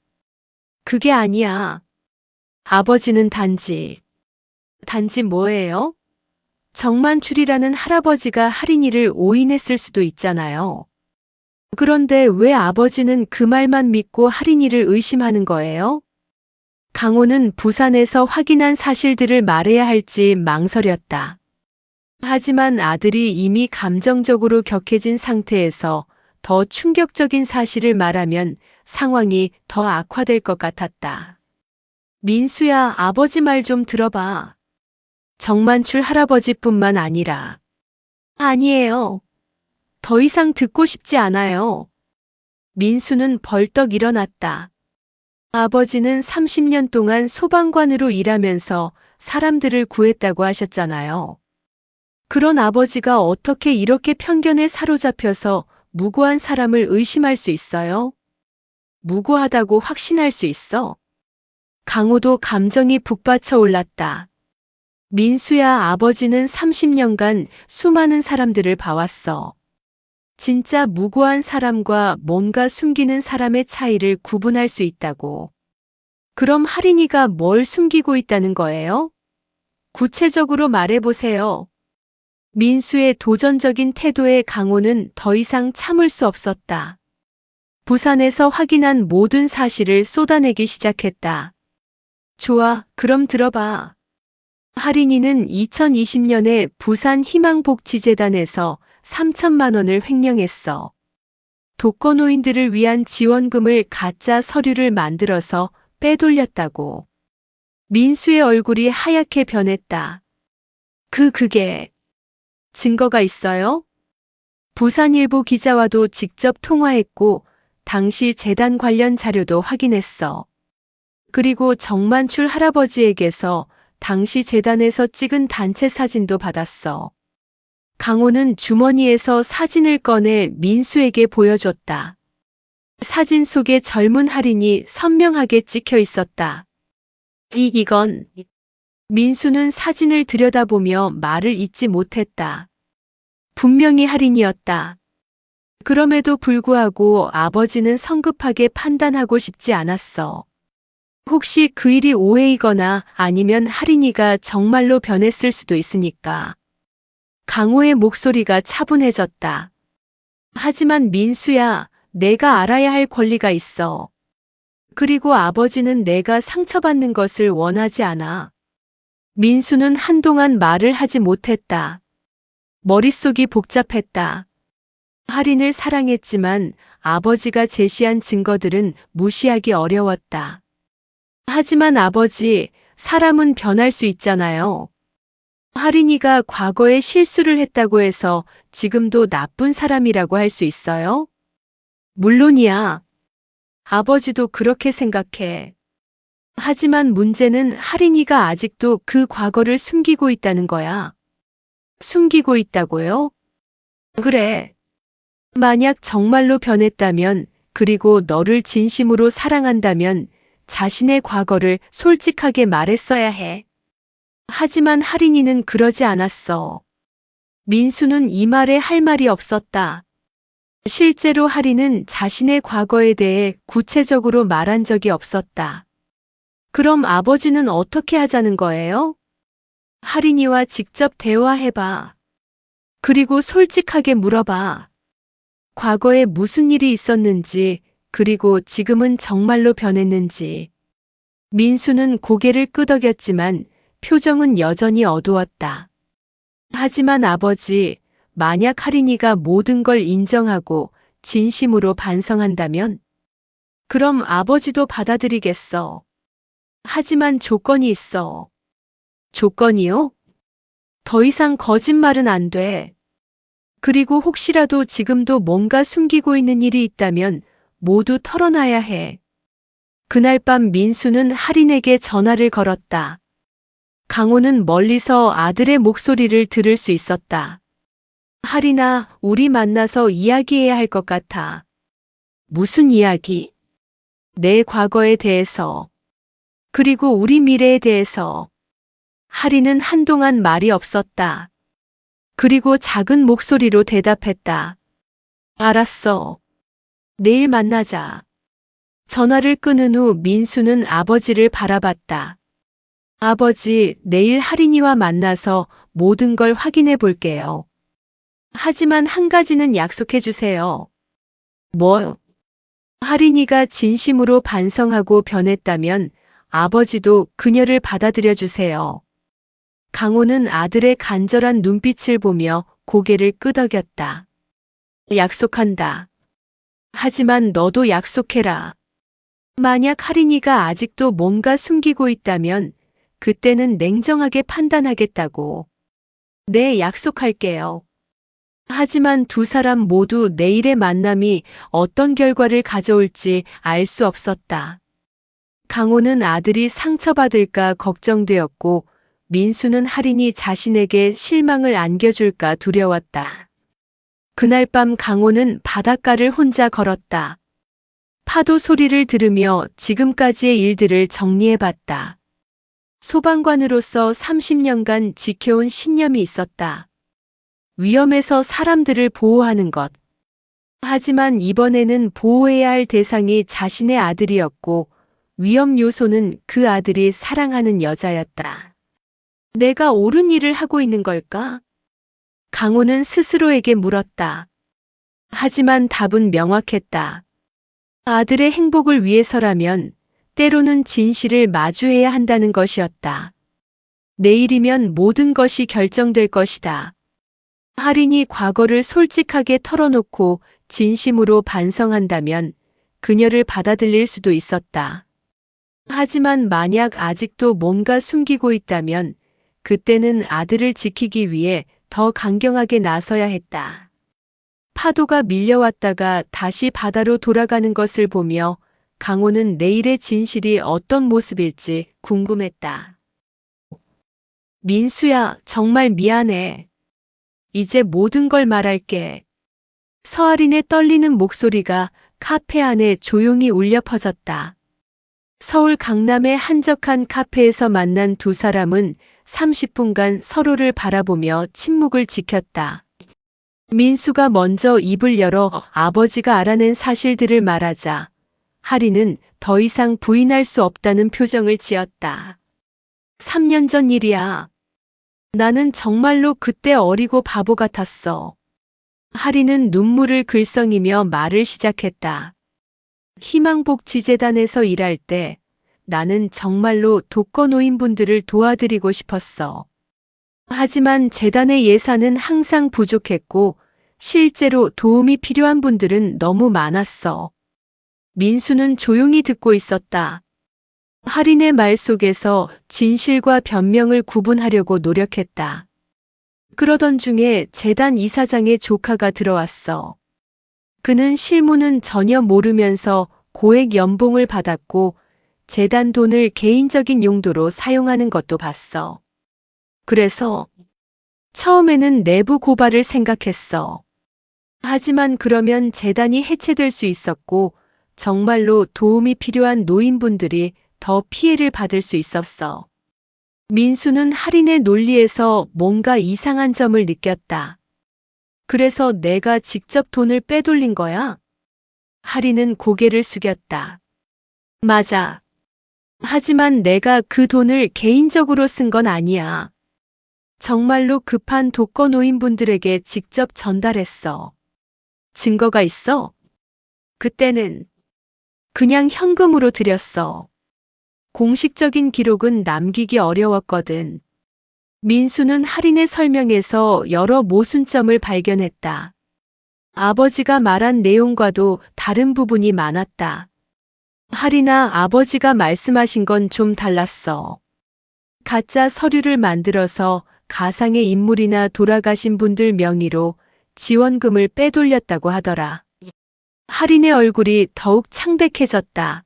[SPEAKER 1] 그게 아니야. 아버지는 단지 뭐예요? 정만출이라는 할아버지가 할인이를 오인했을 수도 있잖아요. 그런데 왜 아버지는 그 말만 믿고 할인이를 의심하는 거예요? 강호는 부산에서 확인한 사실들을 말해야 할지 망설였다. 하지만 아들이 이미 감정적으로 격해진 상태에서 더 충격적인 사실을 말하면 상황이 더 악화될 것 같았다. 민수야, 아버지 말 좀 들어봐. 정만출 할아버지뿐만 아니라. 아니에요. 더 이상 듣고 싶지 않아요. 민수는 벌떡 일어났다. 아버지는 30년 동안 소방관으로 일하면서 사람들을 구했다고 하셨잖아요. 그런 아버지가 어떻게 이렇게 편견에 사로잡혀서 무고한 사람을 의심할 수 있어요? 무고하다고 확신할 수 있어? 강호도 감정이 북받쳐 올랐다. 민수야, 아버지는 30년간 수많은 사람들을 봐왔어. 진짜 무고한 사람과 뭔가 숨기는 사람의 차이를 구분할 수 있다고. 그럼 할인이가 뭘 숨기고 있다는 거예요? 구체적으로 말해보세요. 민수의 도전적인 태도에 강호는 더 이상 참을 수 없었다. 부산에서 확인한 모든 사실을 쏟아내기 시작했다. 좋아, 그럼 들어봐. 할인이는 2020년에 부산 희망복지재단에서 3천만 원을 횡령했어. 독거노인들을 위한 지원금을 가짜 서류를 만들어서 빼돌렸다고. 민수의 얼굴이 하얗게 변했다. 그게 증거가 있어요? 부산일보 기자와도 직접 통화했고 당시 재단 관련 자료도 확인했어. 그리고 정만출 할아버지에게서 당시 재단에서 찍은 단체 사진도 받았어. 강호는 주머니에서 사진을 꺼내 민수에게 보여줬다. 사진 속에 젊은 할인이 선명하게 찍혀 있었다. 이건. 민수는 사진을 들여다보며 말을 잇지 못했다. 분명히 할인이었다. 그럼에도 불구하고 아버지는 성급하게 판단하고 싶지 않았어. 혹시 그 일이 오해이거나 아니면 할인이가 정말로 변했을 수도 있으니까. 강호의 목소리가 차분해졌다. 하지만 민수야, 내가 알아야 할 권리가 있어. 그리고 아버지는 내가 상처받는 것을 원하지 않아. 민수는 한동안 말을 하지 못했다. 머릿속이 복잡했다. 할인을 사랑했지만 아버지가 제시한 증거들은 무시하기 어려웠다. 하지만 아버지, 사람은 변할 수 있잖아요. 할인이가 과거에 실수를 했다고 해서 지금도 나쁜 사람이라고 할 수 있어요? 물론이야. 아버지도 그렇게 생각해. 하지만 문제는 할인이가 아직도 그 과거를 숨기고 있다는 거야. 숨기고 있다고요? 그래. 만약 정말로 변했다면, 그리고 너를 진심으로 사랑한다면 자신의 과거를 솔직하게 말했어야 해. 하지만 할인이는 그러지 않았어. 민수는 이 말에 할 말이 없었다. 실제로 할인은 자신의 과거에 대해 구체적으로 말한 적이 없었다. 그럼 아버지는 어떻게 하자는 거예요? 할인이와 직접 대화해봐. 그리고 솔직하게 물어봐. 과거에 무슨 일이 있었는지, 그리고 지금은 정말로 변했는지. 민수는 고개를 끄덕였지만 표정은 여전히 어두웠다. 하지만 아버지, 만약 할인이가 모든 걸 인정하고 진심으로 반성한다면? 그럼 아버지도 받아들이겠어. 하지만 조건이 있어. 조건이요? 더 이상 거짓말은 안 돼. 그리고 혹시라도 지금도 뭔가 숨기고 있는 일이 있다면 모두 털어놔야 해. 그날 밤 민수는 할인에게 전화를 걸었다. 강호는 멀리서 아들의 목소리를 들을 수 있었다. 할인아, 우리 만나서 이야기해야 할 것 같아. 무슨 이야기? 내 과거에 대해서. 그리고 우리 미래에 대해서. 할인은 한동안 말이 없었다. 그리고 작은 목소리로 대답했다. 알았어. 내일 만나자. 전화를 끊은 후 민수는 아버지를 바라봤다. 아버지, 내일 할인이와 만나서 모든 걸 확인해 볼게요. 하지만 한 가지는 약속해 주세요. 뭐? 할인이가 진심으로 반성하고 변했다면 아버지도 그녀를 받아들여 주세요. 강호는 아들의 간절한 눈빛을 보며 고개를 끄덕였다. 약속한다. 하지만 너도 약속해라. 만약 할인이가 아직도 뭔가 숨기고 있다면 그때는 냉정하게 판단하겠다고. 네, 약속할게요. 하지만 두 사람 모두 내일의 만남이 어떤 결과를 가져올지 알 수 없었다. 강호는 아들이 상처받을까 걱정되었고 민수는 할인이 자신에게 실망을 안겨줄까 두려웠다. 그날 밤 강호는 바닷가를 혼자 걸었다. 파도 소리를 들으며 지금까지의 일들을 정리해봤다. 소방관으로서 30년간 지켜온 신념이 있었다. 위험에서 사람들을 보호하는 것. 하지만 이번에는 보호해야 할 대상이 자신의 아들이었고 위험 요소는 그 아들이 사랑하는 여자였다. 내가 옳은 일을 하고 있는 걸까? 강호는 스스로에게 물었다. 하지만 답은 명확했다. 아들의 행복을 위해서라면 때로는 진실을 마주해야 한다는 것이었다. 내일이면 모든 것이 결정될 것이다. 할인이 과거를 솔직하게 털어놓고 진심으로 반성한다면 그녀를 받아들일 수도 있었다. 하지만 만약 아직도 뭔가 숨기고 있다면 그때는 아들을 지키기 위해 더 강경하게 나서야 했다. 파도가 밀려왔다가 다시 바다로 돌아가는 것을 보며 강호는 내일의 진실이 어떤 모습일지 궁금했다. 민수야, 정말 미안해. 이제 모든 걸 말할게. 서아린의 떨리는 목소리가 카페 안에 조용히 울려 퍼졌다. 서울 강남의 한적한 카페에서 만난 두 사람은 30분간 서로를 바라보며 침묵을 지켰다. 민수가 먼저 입을 열어 아버지가 알아낸 사실들을 말하자 하리는 더 이상 부인할 수 없다는 표정을 지었다. 3년 전 일이야. 나는 정말로 그때 어리고 바보 같았어. 하리는 눈물을 글썽이며 말을 시작했다. 희망복지재단에서 일할 때 나는 정말로 독거노인분들을 도와드리고 싶었어. 하지만 재단의 예산은 항상 부족했고 실제로 도움이 필요한 분들은 너무 많았어. 민수는 조용히 듣고 있었다. 할인의 말 속에서 진실과 변명을 구분하려고 노력했다. 그러던 중에 재단 이사장의 조카가 들어왔어. 그는 실무는 전혀 모르면서 고액 연봉을 받았고 재단 돈을 개인적인 용도로 사용하는 것도 봤어. 그래서 처음에는 내부 고발을 생각했어. 하지만 그러면 재단이 해체될 수 있었고 정말로 도움이 필요한 노인분들이 더 피해를 받을 수 있었어. 민수는 할인의 논리에서 뭔가 이상한 점을 느꼈다. 그래서 내가 직접 돈을 빼돌린 거야? 할인은 고개를 숙였다. 맞아. 하지만 내가 그 돈을 개인적으로 쓴 건 아니야. 정말로 급한 독거노인분들에게 직접 전달했어. 증거가 있어? 그때는 그냥 현금으로 드렸어. 공식적인 기록은 남기기 어려웠거든. 민수는 할인의 설명에서 여러 모순점을 발견했다. 아버지가 말한 내용과도 다른 부분이 많았다. 할인아, 아버지가 말씀하신 건 좀 달랐어. 가짜 서류를 만들어서 가상의 인물이나 돌아가신 분들 명의로 지원금을 빼돌렸다고 하더라. 할인의 얼굴이 더욱 창백해졌다.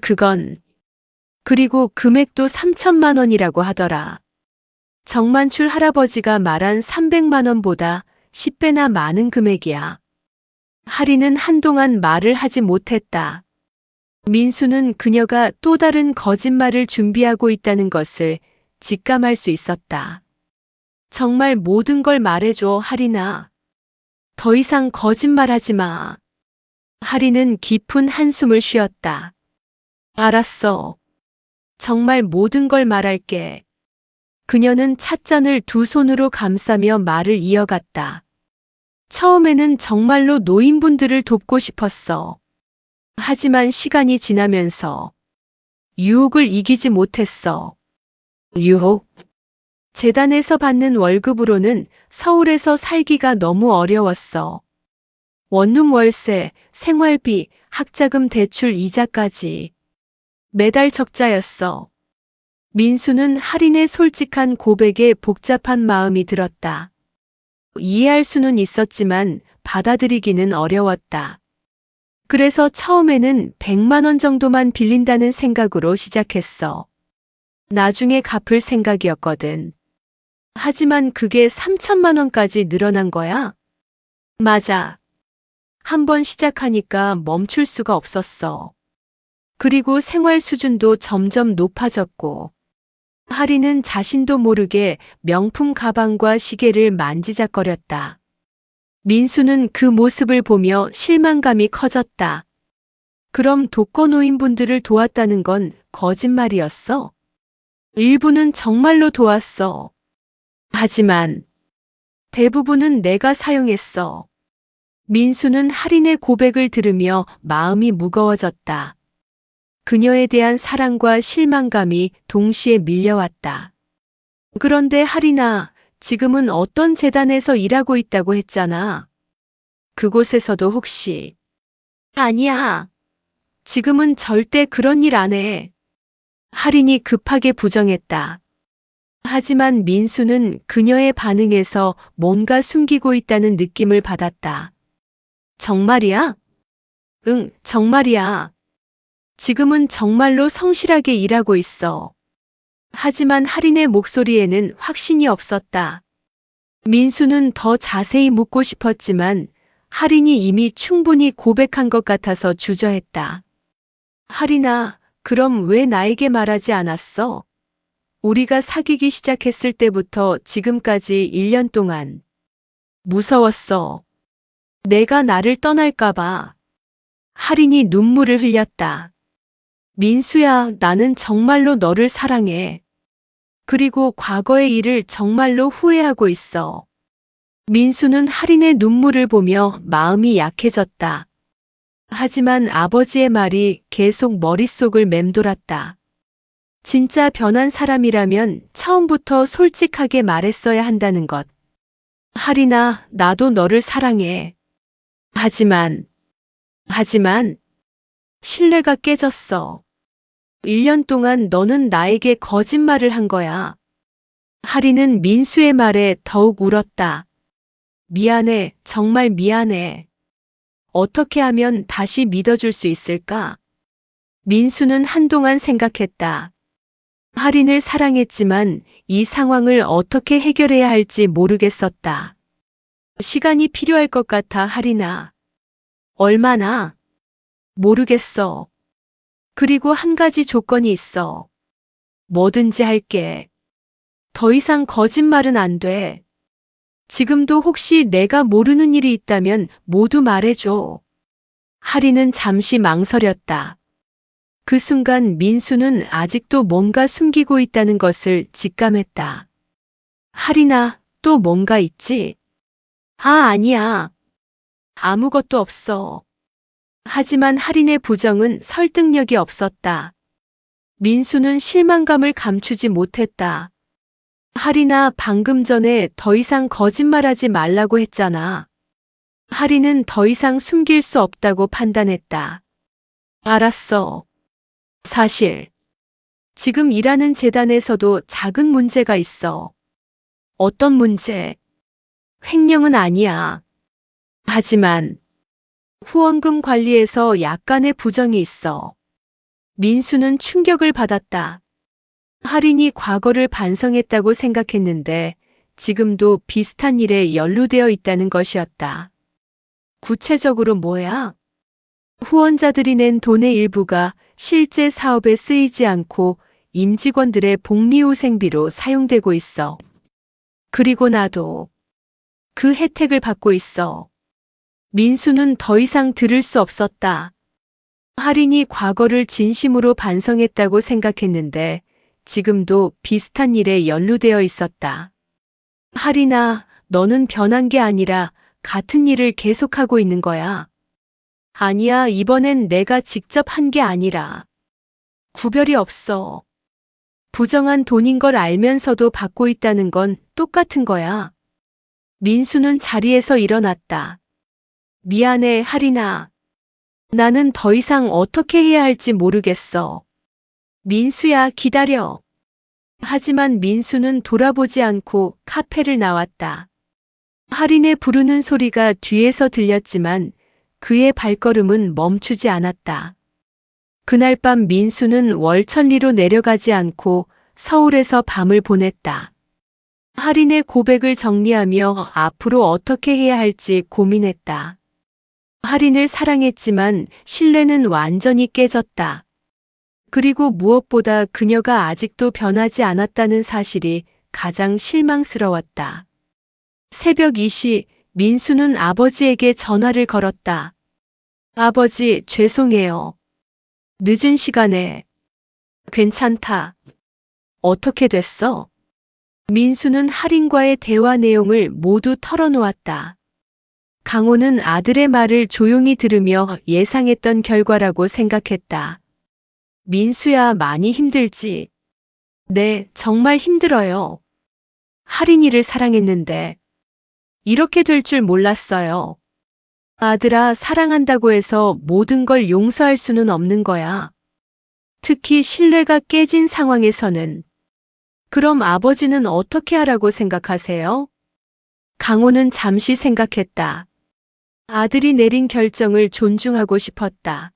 [SPEAKER 1] 그건. 그리고 금액도 3천만 원이라고 하더라. 정만출 할아버지가 말한 300만 원보다 10배나 많은 금액이야. 할인은 한동안 말을 하지 못했다. 민수는 그녀가 또 다른 거짓말을 준비하고 있다는 것을 직감할 수 있었다. 정말 모든 걸 말해줘, 할인아. 더 이상 거짓말하지 마. 할인은 깊은 한숨을 쉬었다. 알았어. 정말 모든 걸 말할게. 그녀는 찻잔을 두 손으로 감싸며 말을 이어갔다. 처음에는 정말로 노인분들을 돕고 싶었어. 하지만 시간이 지나면서 유혹을 이기지 못했어. 유혹? 재단에서 받는 월급으로는 서울에서 살기가 너무 어려웠어. 원룸 월세, 생활비, 학자금 대출 이자까지. 매달 적자였어. 민수는 할인의 솔직한 고백에 복잡한 마음이 들었다. 이해할 수는 있었지만 받아들이기는 어려웠다. 그래서 처음에는 100만 원 정도만 빌린다는 생각으로 시작했어. 나중에 갚을 생각이었거든. 하지만 그게 3천만 원까지 늘어난 거야? 맞아. 한번 시작하니까 멈출 수가 없었어. 그리고 생활 수준도 점점 높아졌고, 할인은 자신도 모르게 명품 가방과 시계를 만지작거렸다. 민수는 그 모습을 보며 실망감이 커졌다. 그럼 독거노인분들을 도왔다는 건 거짓말이었어? 일부는 정말로 도왔어. 하지만 대부분은 내가 사용했어. 민수는 할인의 고백을 들으며 마음이 무거워졌다. 그녀에 대한 사랑과 실망감이 동시에 밀려왔다. 그런데 할인아, 지금은 어떤 재단에서 일하고 있다고 했잖아. 그곳에서도 혹시... 아니야. 지금은 절대 그런 일 안 해. 할인이 급하게 부정했다. 하지만 민수는 그녀의 반응에서 뭔가 숨기고 있다는 느낌을 받았다. 정말이야? 응, 정말이야. 지금은 정말로 성실하게 일하고 있어. 하지만 할인의 목소리에는 확신이 없었다. 민수는 더 자세히 묻고 싶었지만 할인이 이미 충분히 고백한 것 같아서 주저했다. 할인아, 그럼 왜 나에게 말하지 않았어? 우리가 사귀기 시작했을 때부터 지금까지 1년 동안. 무서웠어. 내가 나를 떠날까봐. 할인이 눈물을 흘렸다. 민수야, 나는 정말로 너를 사랑해. 그리고 과거의 일을 정말로 후회하고 있어. 민수는 할인의 눈물을 보며 마음이 약해졌다. 하지만 아버지의 말이 계속 머릿속을 맴돌았다. 진짜 변한 사람이라면 처음부터 솔직하게 말했어야 한다는 것. 할인아, 나도 너를 사랑해. 하지만, 신뢰가 깨졌어. 1년 동안 너는 나에게 거짓말을 한 거야. 할인은 민수의 말에 더욱 울었다. 미안해, 정말 미안해. 어떻게 하면 다시 믿어줄 수 있을까? 민수는 한동안 생각했다. 할인을 사랑했지만 이 상황을 어떻게 해결해야 할지 모르겠었다. 시간이 필요할 것 같아, 할인아. 얼마나? 모르겠어. 그리고 한 가지 조건이 있어. 뭐든지 할게. 더 이상 거짓말은 안 돼. 지금도 혹시 내가 모르는 일이 있다면 모두 말해줘. 할인은 잠시 망설였다. 그 순간 민수는 아직도 뭔가 숨기고 있다는 것을 직감했다. 할인아, 또 뭔가 있지? 아니야. 아무것도 없어. 하지만 할인의 부정은 설득력이 없었다. 민수는 실망감을 감추지 못했다. 할인아, 방금 전에 더 이상 거짓말하지 말라고 했잖아. 할인은 더 이상 숨길 수 없다고 판단했다. 알았어. 사실, 지금 일하는 재단에서도 작은 문제가 있어. 어떤 문제? 횡령은 아니야. 하지만, 후원금 관리에서 약간의 부정이 있어. 민수는 충격을 받았다. 할인이 과거를 반성했다고 생각했는데 지금도 비슷한 일에 연루되어 있다는 것이었다. 구체적으로 뭐야? 후원자들이 낸 돈의 일부가 실제 사업에 쓰이지 않고 임직원들의 복리후생비로 사용되고 있어. 그리고 나도 그 혜택을 받고 있어. 민수는 더 이상 들을 수 없었다. 할인이 과거를 진심으로 반성했다고 생각했는데 지금도 비슷한 일에 연루되어 있었다. 할인아, 너는 변한 게 아니라 같은 일을 계속하고 있는 거야. 아니야, 이번엔 내가 직접 한 게 아니라. 구별이 없어. 부정한 돈인 걸 알면서도 받고 있다는 건 똑같은 거야. 민수는 자리에서 일어났다. 미안해, 할인아. 나는 더 이상 어떻게 해야 할지 모르겠어. 민수야, 기다려. 하지만 민수는 돌아보지 않고 카페를 나왔다. 할인의 부르는 소리가 뒤에서 들렸지만 그의 발걸음은 멈추지 않았다. 그날 밤 민수는 월천리로 내려가지 않고 서울에서 밤을 보냈다. 할인의 고백을 정리하며 앞으로 어떻게 해야 할지 고민했다. 할인을 사랑했지만 신뢰는 완전히 깨졌다. 그리고 무엇보다 그녀가 아직도 변하지 않았다는 사실이 가장 실망스러웠다. 새벽 2시 민수는 아버지에게 전화를 걸었다. 아버지, 죄송해요. 늦은 시간에. 괜찮다. 어떻게 됐어? 민수는 할인과의 대화 내용을 모두 털어놓았다. 강호는 아들의 말을 조용히 들으며 예상했던 결과라고 생각했다. 민수야, 많이 힘들지? 네, 정말 힘들어요. 할인이를 사랑했는데 이렇게 될 줄 몰랐어요. 아들아, 사랑한다고 해서 모든 걸 용서할 수는 없는 거야. 특히 신뢰가 깨진 상황에서는. 그럼 아버지는 어떻게 하라고 생각하세요? 강호는 잠시 생각했다. 아들이 내린 결정을 존중하고 싶었다.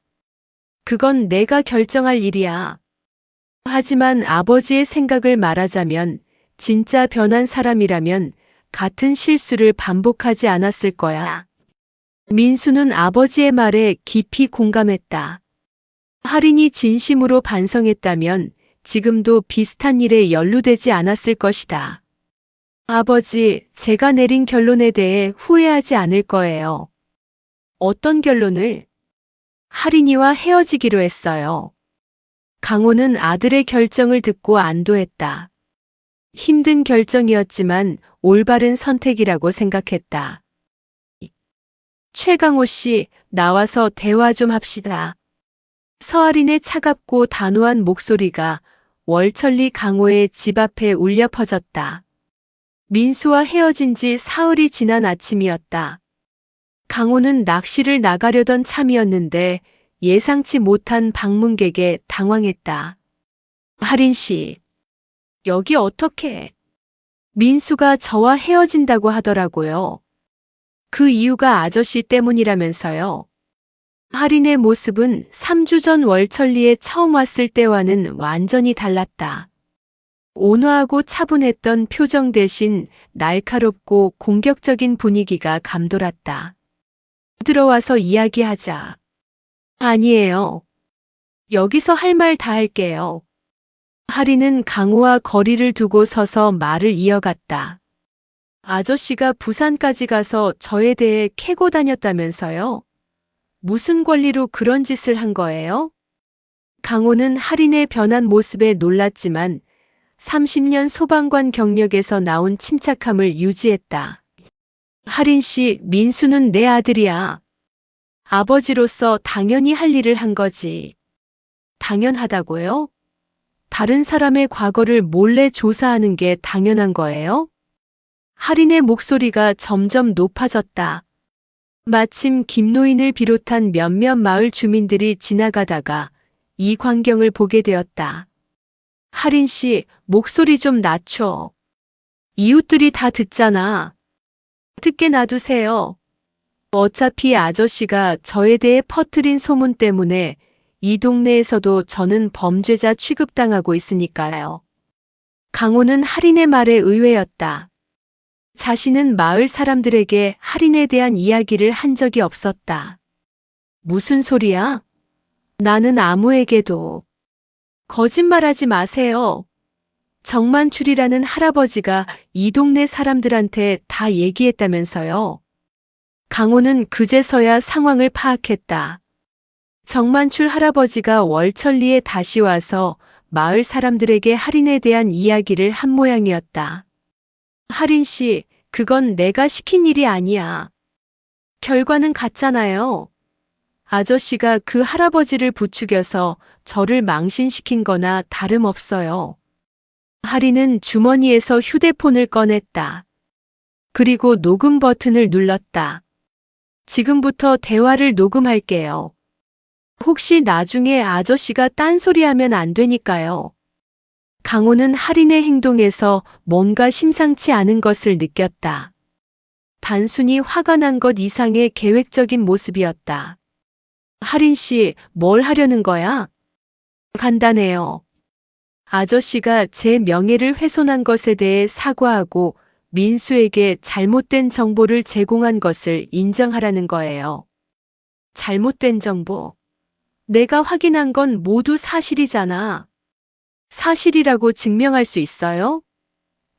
[SPEAKER 1] 그건 내가 결정할 일이야. 하지만 아버지의 생각을 말하자면 진짜 변한 사람이라면 같은 실수를 반복하지 않았을 거야. 민수는 아버지의 말에 깊이 공감했다. 할인이 진심으로 반성했다면 지금도 비슷한 일에 연루되지 않았을 것이다. 아버지, 제가 내린 결론에 대해 후회하지 않을 거예요. 어떤 결론을? 할인이와 헤어지기로 했어요. 강호는 아들의 결정을 듣고 안도했다. 힘든 결정이었지만 올바른 선택이라고 생각했다. 최강호 씨, 나와서 대화 좀 합시다. 서아린의 차갑고 단호한 목소리가 월천리 강호의 집 앞에 울려 퍼졌다. 민수와 헤어진 지 사흘이 지난 아침이었다. 강호는 낚시를 나가려던 참이었는데 예상치 못한 방문객에 당황했다. 할인 씨, 여기 어떻게? 민수가 저와 헤어진다고 하더라고요. 그 이유가 아저씨 때문이라면서요. 할인의 모습은 3주 전 월천리에 처음 왔을 때와는 완전히 달랐다. 온화하고 차분했던 표정 대신 날카롭고 공격적인 분위기가 감돌았다. 들어와서 이야기하자. 아니에요. 여기서 할 말 다 할게요. 할인은 강호와 거리를 두고 서서 말을 이어갔다. 아저씨가 부산까지 가서 저에 대해 캐고 다녔다면서요? 무슨 권리로 그런 짓을 한 거예요? 강호는 할인의 변한 모습에 놀랐지만 30년 소방관 경력에서 나온 침착함을 유지했다. 할인 씨, 민수는 내 아들이야. 아버지로서 당연히 할 일을 한 거지. 당연하다고요? 다른 사람의 과거를 몰래 조사하는 게 당연한 거예요? 할인의 목소리가 점점 높아졌다. 마침 김노인을 비롯한 몇몇 마을 주민들이 지나가다가 이 광경을 보게 되었다. 할인 씨, 목소리 좀 낮춰. 이웃들이 다 듣잖아. 듣게 놔두세요. 어차피 아저씨가 저에 대해 퍼뜨린 소문 때문에 이 동네에서도 저는 범죄자 취급당하고 있으니까요. 강호는 할인의 말에 의외였다. 자신은 마을 사람들에게 할인에 대한 이야기를 한 적이 없었다. 무슨 소리야? 나는 아무에게도. 거짓말하지 마세요. 정만출이라는 할아버지가 이 동네 사람들한테 다 얘기했다면서요. 강호는 그제서야 상황을 파악했다. 정만출 할아버지가 월천리에 다시 와서 마을 사람들에게 할인에 대한 이야기를 한 모양이었다. 할인 씨, 그건 내가 시킨 일이 아니야. 결과는 같잖아요. 아저씨가 그 할아버지를 부추겨서 저를 망신시킨 거나 다름없어요. 할인은 주머니에서 휴대폰을 꺼냈다. 그리고 녹음 버튼을 눌렀다. 지금부터 대화를 녹음할게요. 혹시 나중에 아저씨가 딴소리하면 안 되니까요. 강호는 할인의 행동에서 뭔가 심상치 않은 것을 느꼈다. 단순히 화가 난 것 이상의 계획적인 모습이었다. 할인 씨, 뭘 하려는 거야? 간단해요. 아저씨가 제 명예를 훼손한 것에 대해 사과하고 민수에게 잘못된 정보를 제공한 것을 인정하라는 거예요. 잘못된 정보. 내가 확인한 건 모두 사실이잖아. 사실이라고 증명할 수 있어요?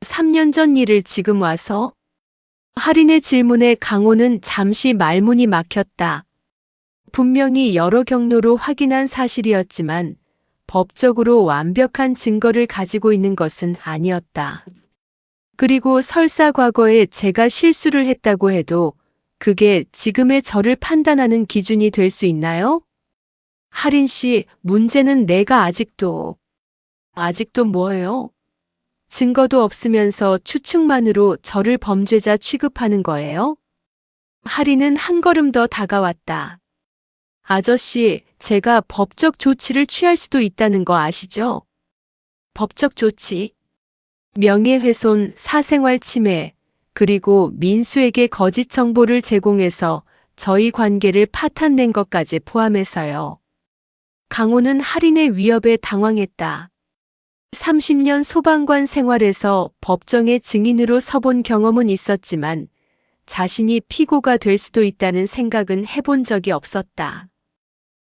[SPEAKER 1] 3년 전 일을 지금 와서? 할인의 질문에 강호는 잠시 말문이 막혔다. 분명히 여러 경로로 확인한 사실이었지만 법적으로 완벽한 증거를 가지고 있는 것은 아니었다. 그리고 설사 과거에 제가 실수를 했다고 해도 그게 지금의 저를 판단하는 기준이 될 수 있나요? 할인 씨, 문제는 내가 아직도 뭐예요? 증거도 없으면서 추측만으로 저를 범죄자 취급하는 거예요? 할인은 한 걸음 더 다가왔다. 아저씨, 제가 법적 조치를 취할 수도 있다는 거 아시죠? 법적 조치. 명예훼손, 사생활 침해, 그리고 민수에게 거짓 정보를 제공해서 저희 관계를 파탄낸 것까지 포함해서요. 강호는 할인의 위협에 당황했다. 30년 소방관 생활에서 법정의 증인으로 서본 경험은 있었지만 자신이 피고가 될 수도 있다는 생각은 해본 적이 없었다.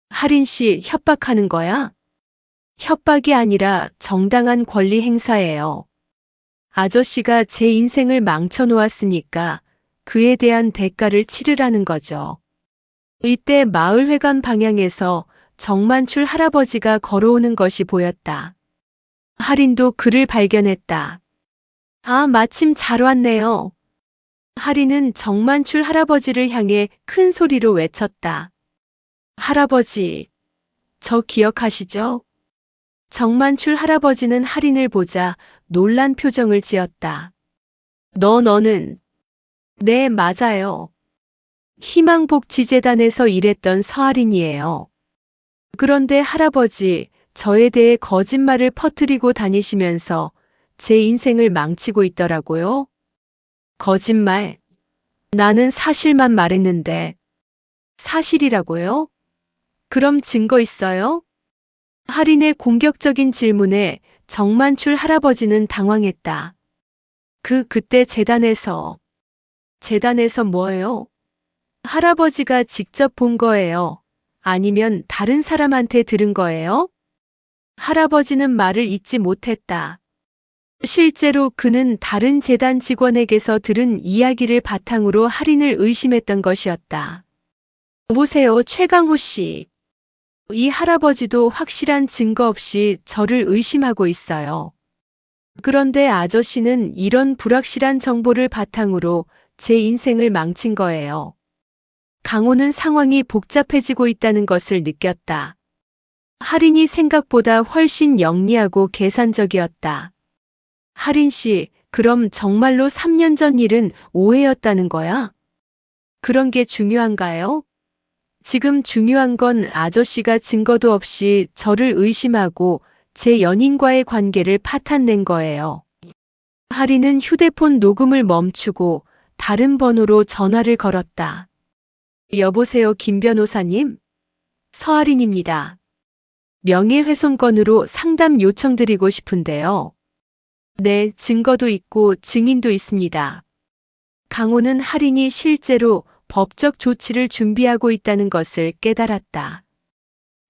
[SPEAKER 1] 할인 씨, 협박하는 거야? 협박이 아니라 정당한 권리 행사예요. 아저씨가 제 인생을 망쳐놓았으니까 그에 대한 대가를 치르라는 거죠. 이때 마을회관 방향에서 정만출 할아버지가 걸어오는 것이 보였다. 할인도 그를 발견했다. 아, 마침 잘 왔네요. 할인은 정만출 할아버지를 향해 큰 소리로 외쳤다. 할아버지, 저 기억하시죠? 정만출 할아버지는 할인을 보자 놀란 표정을 지었다. 너는? 네, 맞아요. 희망복지재단에서 일했던 서할인이에요. 그런데 할아버지, 저에 대해 거짓말을 퍼뜨리고 다니시면서 제 인생을 망치고 있더라고요. 거짓말. 나는 사실만 말했는데. 사실이라고요? 그럼 증거 있어요? 할인의 공격적인 질문에 정만출 할아버지는 당황했다. 그때 재단에서 뭐예요? 할아버지가 직접 본 거예요? 아니면 다른 사람한테 들은 거예요? 할아버지는 말을 잇지 못했다. 실제로 그는 다른 재단 직원에게서 들은 이야기를 바탕으로 할인을 의심했던 것이었다. 보세요, 최강호 씨. 이 할아버지도 확실한 증거 없이 저를 의심하고 있어요. 그런데 아저씨는 이런 불확실한 정보를 바탕으로 제 인생을 망친 거예요. 강호는 상황이 복잡해지고 있다는 것을 느꼈다. 할인이 생각보다 훨씬 영리하고 계산적이었다. 할인 씨, 그럼 정말로 3년 전 일은 오해였다는 거야? 그런 게 중요한가요? 지금 중요한 건 아저씨가 증거도 없이 저를 의심하고 제 연인과의 관계를 파탄낸 거예요. 할인은 휴대폰 녹음을 멈추고 다른 번호로 전화를 걸었다. 여보세요, 김 변호사님? 서할인입니다. 명예훼손건으로 상담 요청드리고 싶은데요. 네, 증거도 있고 증인도 있습니다. 강호는 할인이 실제로 법적 조치를 준비하고 있다는 것을 깨달았다.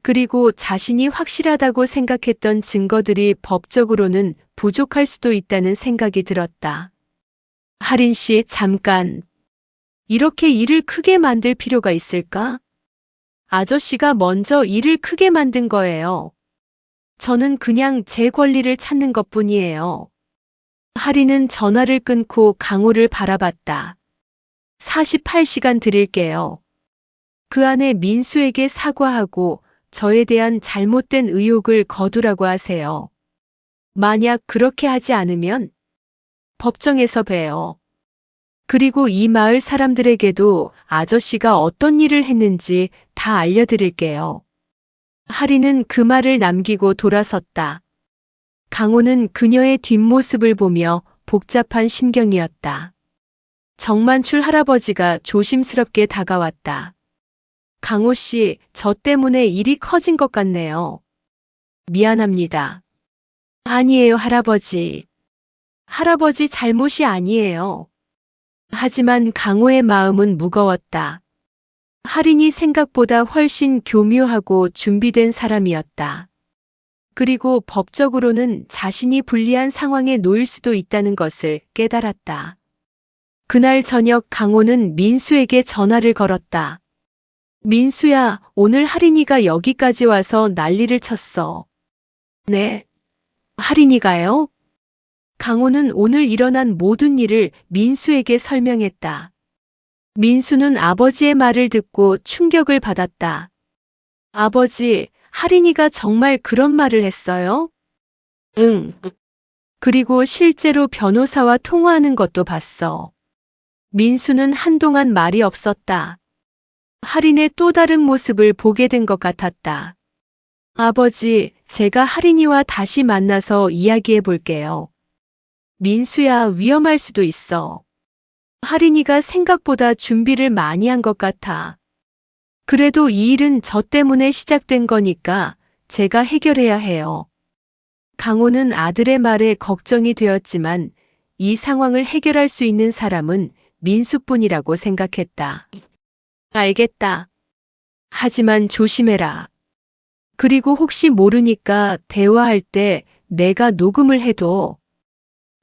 [SPEAKER 1] 그리고 자신이 확실하다고 생각했던 증거들이 법적으로는 부족할 수도 있다는 생각이 들었다. 할인 씨, 잠깐. 이렇게 일을 크게 만들 필요가 있을까? 아저씨가 먼저 일을 크게 만든 거예요. 저는 그냥 제 권리를 찾는 것뿐이에요. 할인은 전화를 끊고 강호를 바라봤다. 48시간 드릴게요. 그 안에 민수에게 사과하고 저에 대한 잘못된 의혹을 거두라고 하세요. 만약 그렇게 하지 않으면 법정에서 봬요. 그리고 이 마을 사람들에게도 아저씨가 어떤 일을 했는지 다 알려드릴게요. 할인은 그 말을 남기고 돌아섰다. 강호는 그녀의 뒷모습을 보며 복잡한 심경이었다. 정만출 할아버지가 조심스럽게 다가왔다. 강호 씨, 저 때문에 일이 커진 것 같네요. 미안합니다. 아니에요, 할아버지. 할아버지 잘못이 아니에요. 하지만 강호의 마음은 무거웠다. 할인이 생각보다 훨씬 교묘하고 준비된 사람이었다. 그리고 법적으로는 자신이 불리한 상황에 놓일 수도 있다는 것을 깨달았다. 그날 저녁 강호는 민수에게 전화를 걸었다. 민수야, 오늘 할인이가 여기까지 와서 난리를 쳤어. 네. 할인이가요? 강호는 오늘 일어난 모든 일을 민수에게 설명했다. 민수는 아버지의 말을 듣고 충격을 받았다. 아버지, 할인이가 정말 그런 말을 했어요? 응. 그리고 실제로 변호사와 통화하는 것도 봤어. 민수는 한동안 말이 없었다. 할인의 또 다른 모습을 보게 된 것 같았다. 아버지, 제가 할인이와 다시 만나서 이야기해 볼게요. 민수야, 위험할 수도 있어. 할인이가 생각보다 준비를 많이 한 것 같아. 그래도 이 일은 저 때문에 시작된 거니까 제가 해결해야 해요. 강호는 아들의 말에 걱정이 되었지만 이 상황을 해결할 수 있는 사람은 민수뿐이라고 생각했다. 알겠다. 하지만 조심해라. 그리고 혹시 모르니까 대화할 때 내가 녹음을 해도.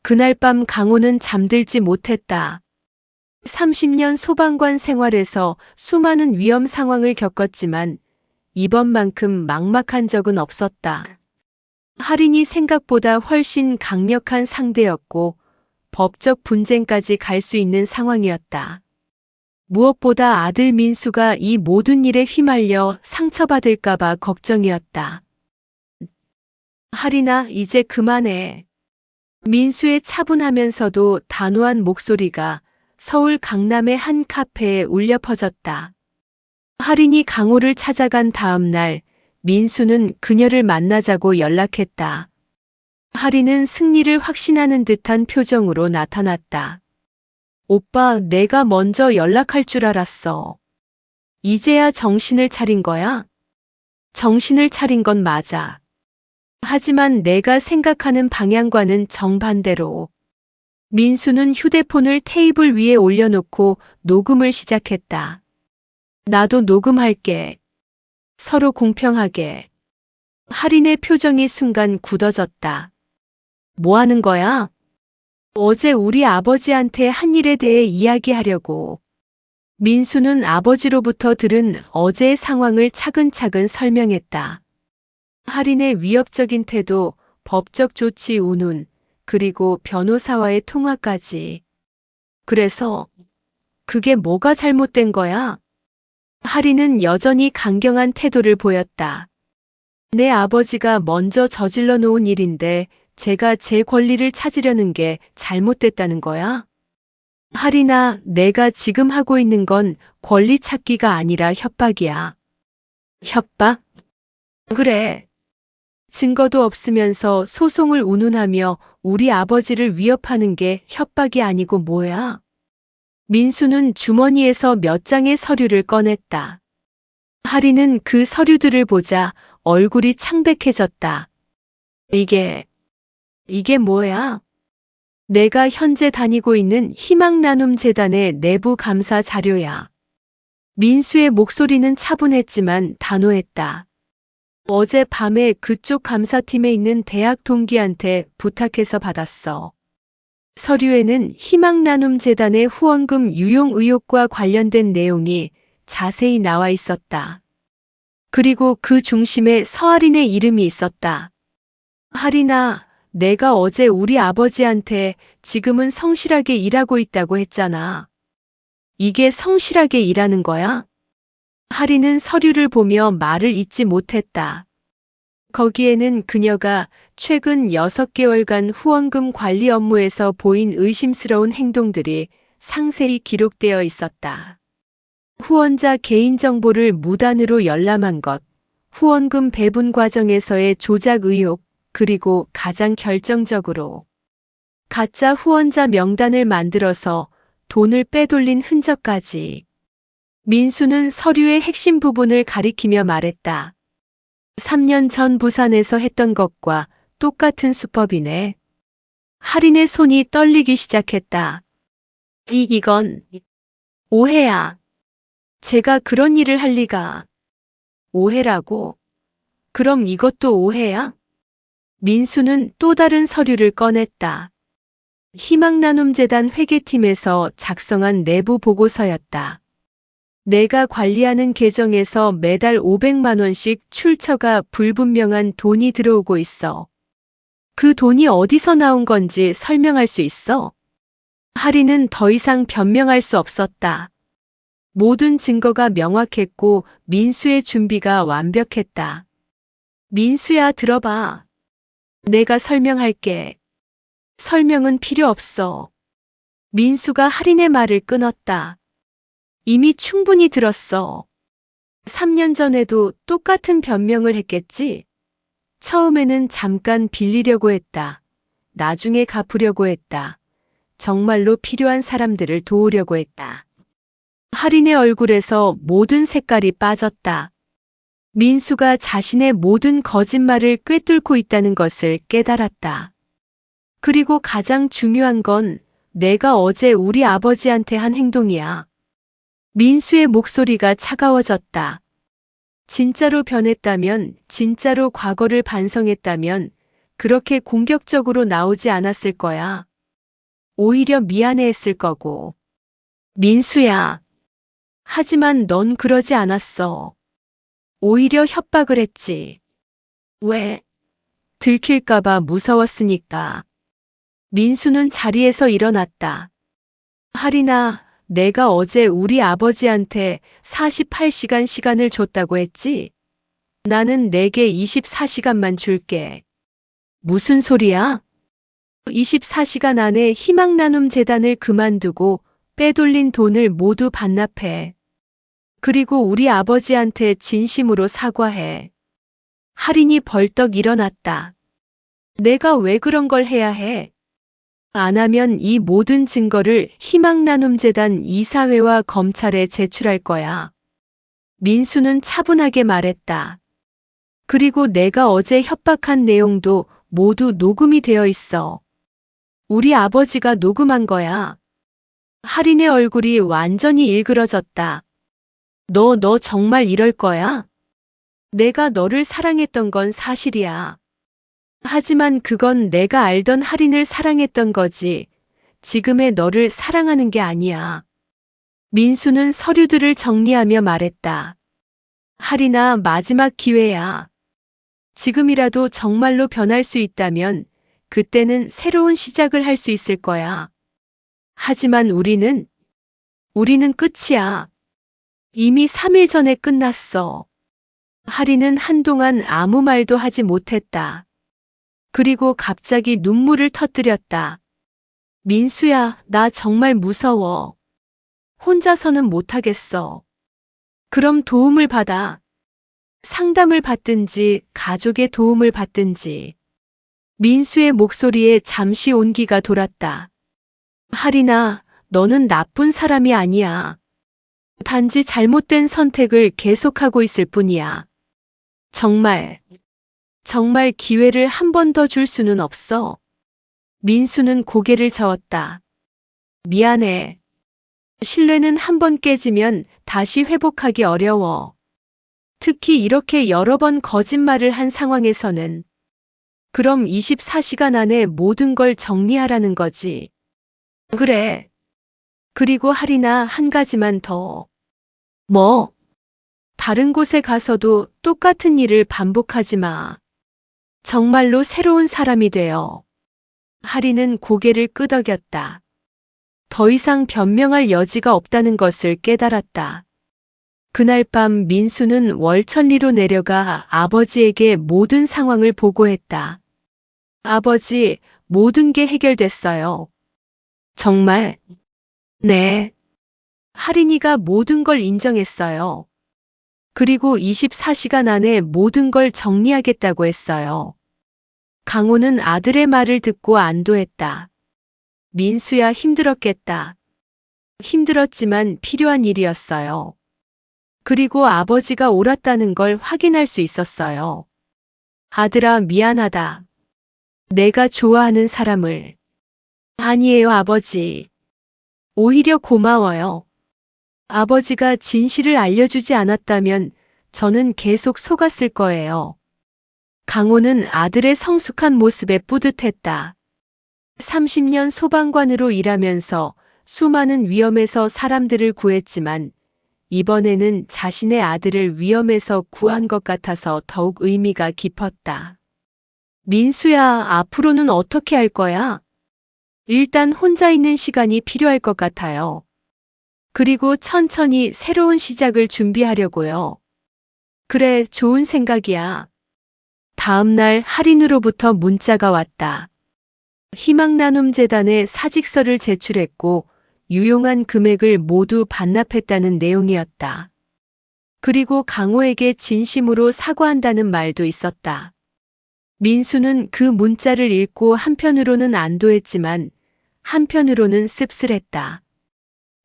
[SPEAKER 1] 그날 밤 강호는 잠들지 못했다. 30년 소방관 생활에서 수많은 위험 상황을 겪었지만 이번만큼 막막한 적은 없었다. 할인이 생각보다 훨씬 강력한 상대였고 법적 분쟁까지 갈 수 있는 상황이었다. 무엇보다 아들 민수가 이 모든 일에 휘말려 상처받을까봐 걱정이었다. 할인아, 이제 그만해. 민수의 차분하면서도 단호한 목소리가 서울 강남의 한 카페에 울려 퍼졌다. 할인이 강호를 찾아간 다음 날, 민수는 그녀를 만나자고 연락했다. 할인은 승리를 확신하는 듯한 표정으로 나타났다. 오빠, 내가 먼저 연락할 줄 알았어. 이제야 정신을 차린 거야? 정신을 차린 건 맞아. 하지만 내가 생각하는 방향과는 정반대로. 민수는 휴대폰을 테이블 위에 올려놓고 녹음을 시작했다. 나도 녹음할게. 서로 공평하게. 할인의 표정이 순간 굳어졌다. 뭐 하는 거야? 어제 우리 아버지한테 한 일에 대해 이야기하려고. 민수는 아버지로부터 들은 어제의 상황을 차근차근 설명했다. 할인의 위협적인 태도, 법적 조치 운운, 그리고 변호사와의 통화까지. 그래서 그게 뭐가 잘못된 거야? 할인은 여전히 강경한 태도를 보였다. 내 아버지가 먼저 저질러 놓은 일인데 제가 제 권리를 찾으려는 게 잘못됐다는 거야? 할인아, 내가 지금 하고 있는 건 권리 찾기가 아니라 협박이야. 협박? 그래. 증거도 없으면서 소송을 운운하며 우리 아버지를 위협하는 게 협박이 아니고 뭐야? 민수는 주머니에서 몇 장의 서류를 꺼냈다. 할인은 그 서류들을 보자 얼굴이 창백해졌다. 이게 뭐야? 내가 현재 다니고 있는 희망나눔재단의 내부 감사 자료야. 민수의 목소리는 차분했지만 단호했다. 어젯밤에 그쪽 감사팀에 있는 대학 동기한테 부탁해서 받았어. 서류에는 희망나눔재단의 후원금 유용 의혹과 관련된 내용이 자세히 나와 있었다. 그리고 그 중심에 서할인의 이름이 있었다. 할인아, 내가 어제 우리 아버지한테 지금은 성실하게 일하고 있다고 했잖아. 이게 성실하게 일하는 거야? 할인은 서류를 보며 말을 잇지 못했다. 거기에는 그녀가 최근 6개월간 후원금 관리 업무에서 보인 의심스러운 행동들이 상세히 기록되어 있었다. 후원자 개인정보를 무단으로 열람한 것, 후원금 배분 과정에서의 조작 의혹, 그리고 가장 결정적으로 가짜 후원자 명단을 만들어서 돈을 빼돌린 흔적까지. 민수는 서류의 핵심 부분을 가리키며 말했다. 3년 전 부산에서 했던 것과 똑같은 수법이네. 할인의 손이 떨리기 시작했다. 이건 오해야. 제가 그런 일을 할 리가. 오해라고? 그럼 이것도 오해야? 민수는 또 다른 서류를 꺼냈다. 희망나눔재단 회계팀에서 작성한 내부 보고서였다. 내가 관리하는 계정에서 매달 500만 원씩 출처가 불분명한 돈이 들어오고 있어. 그 돈이 어디서 나온 건지 설명할 수 있어? 할인은 더 이상 변명할 수 없었다. 모든 증거가 명확했고 민수의 준비가 완벽했다. 민수야, 들어봐. 내가 설명할게. 설명은 필요 없어. 민수가 할인의 말을 끊었다. 이미 충분히 들었어. 3년 전에도 똑같은 변명을 했겠지? 처음에는 잠깐 빌리려고 했다. 나중에 갚으려고 했다. 정말로 필요한 사람들을 도우려고 했다. 할인의 얼굴에서 모든 색깔이 빠졌다. 민수가 자신의 모든 거짓말을 꿰뚫고 있다는 것을 깨달았다. 그리고 가장 중요한 건 내가 어제 우리 아버지한테 한 행동이야. 민수의 목소리가 차가워졌다. 진짜로 변했다면, 진짜로 과거를 반성했다면 그렇게 공격적으로 나오지 않았을 거야. 오히려 미안해했을 거고. 민수야. 하지만 넌 그러지 않았어. 오히려 협박을 했지. 왜? 들킬까봐 무서웠으니까. 민수는 자리에서 일어났다. 할인아, 내가 어제 우리 아버지한테 48시간 시간을 줬다고 했지? 나는 내게 24시간만 줄게. 무슨 소리야? 24시간 안에 희망나눔 재단을 그만두고 빼돌린 돈을 모두 반납해. 그리고 우리 아버지한테 진심으로 사과해. 할인이 벌떡 일어났다. 내가 왜 그런 걸 해야 해? 안 하면 이 모든 증거를 희망나눔재단 이사회와 검찰에 제출할 거야. 민수는 차분하게 말했다. 그리고 내가 어제 협박한 내용도 모두 녹음이 되어 있어. 우리 아버지가 녹음한 거야. 할인의 얼굴이 완전히 일그러졌다. 너 정말 이럴 거야? 내가 너를 사랑했던 건 사실이야. 하지만 그건 내가 알던 할인을 사랑했던 거지. 지금의 너를 사랑하는 게 아니야. 민수는 서류들을 정리하며 말했다. 할인아, 마지막 기회야. 지금이라도 정말로 변할 수 있다면 그때는 새로운 시작을 할 수 있을 거야. 하지만 우리는 끝이야. 이미 3일 전에 끝났어. 할인은 한동안 아무 말도 하지 못했다. 그리고 갑자기 눈물을 터뜨렸다. 민수야, 나 정말 무서워. 혼자서는 못하겠어. 그럼 도움을 받아. 상담을 받든지 가족의 도움을 받든지. 민수의 목소리에 잠시 온기가 돌았다. 할인아, 너는 나쁜 사람이 아니야. 단지 잘못된 선택을 계속하고 있을 뿐이야. 정말 기회를 한 번 더 줄 수는 없어. 민수는 고개를 저었다. 미안해. 신뢰는 한 번 깨지면 다시 회복하기 어려워. 특히 이렇게 여러 번 거짓말을 한 상황에서는. 그럼 24시간 안에 모든 걸 정리하라는 거지. 그래. 그리고 할인아, 한 가지만 더. 뭐? 다른 곳에 가서도 똑같은 일을 반복하지 마. 정말로 새로운 사람이 되어. 할인은 고개를 끄덕였다. 더 이상 변명할 여지가 없다는 것을 깨달았다. 그날 밤 민수는 월천리로 내려가 아버지에게 모든 상황을 보고했다. 아버지, 모든 게 해결됐어요. 정말? 네. 할인이가 모든 걸 인정했어요. 그리고 24시간 안에 모든 걸 정리하겠다고 했어요. 강호는 아들의 말을 듣고 안도했다. 민수야, 힘들었겠다. 힘들었지만 필요한 일이었어요. 그리고 아버지가 옳았다는 걸 확인할 수 있었어요. 아들아, 미안하다. 내가 좋아하는 사람을. 아니에요, 아버지. 오히려 고마워요. 아버지가 진실을 알려주지 않았다면 저는 계속 속았을 거예요. 강호는 아들의 성숙한 모습에 뿌듯했다. 30년 소방관으로 일하면서 수많은 위험에서 사람들을 구했지만 이번에는 자신의 아들을 위험에서 구한 것 같아서 더욱 의미가 깊었다. 민수야, 앞으로는 어떻게 할 거야? 일단 혼자 있는 시간이 필요할 것 같아요. 그리고 천천히 새로운 시작을 준비하려고요. 그래, 좋은 생각이야. 다음 날 할인으로부터 문자가 왔다. 희망나눔재단에 사직서를 제출했고 유용한 금액을 모두 반납했다는 내용이었다. 그리고 강호에게 진심으로 사과한다는 말도 있었다. 민수는 그 문자를 읽고 한편으로는 안도했지만 한편으로는 씁쓸했다.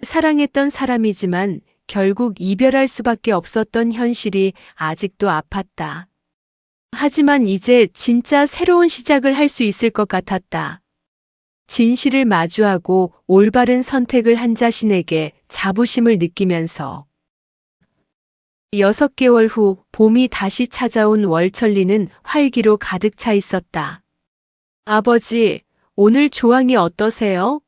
[SPEAKER 1] 사랑했던 사람이지만 결국 이별할 수밖에 없었던 현실이 아직도 아팠다. 하지만 이제 진짜 새로운 시작을 할 수 있을 것 같았다. 진실을 마주하고 올바른 선택을 한 자신에게 자부심을 느끼면서 6개월 후 봄이 다시 찾아온 월천리는 활기로 가득 차 있었다. 아버지, 오늘 조항이 어떠세요?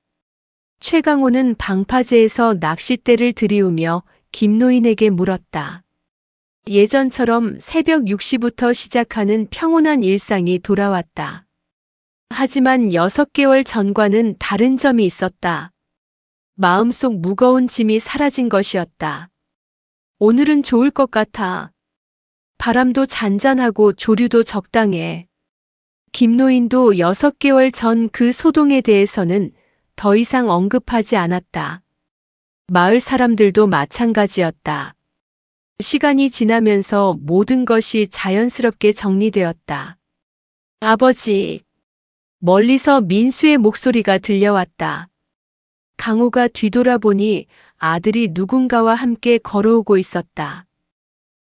[SPEAKER 1] 최강호는 방파제에서 낚싯대를 들이우며 김노인에게 물었다. 예전처럼 새벽 6시부터 시작하는 평온한 일상이 돌아왔다. 하지만 6개월 전과는 다른 점이 있었다. 마음속 무거운 짐이 사라진 것이었다. 오늘은 좋을 것 같아. 바람도 잔잔하고 조류도 적당해. 김노인도 6개월 전 그 소동에 대해서는 더 이상 언급하지 않았다. 마을 사람들도 마찬가지였다. 시간이 지나면서 모든 것이 자연스럽게 정리되었다. 아버지. 멀리서 민수의 목소리가 들려왔다. 강호가 뒤돌아보니 아들이 누군가와 함께 걸어오고 있었다.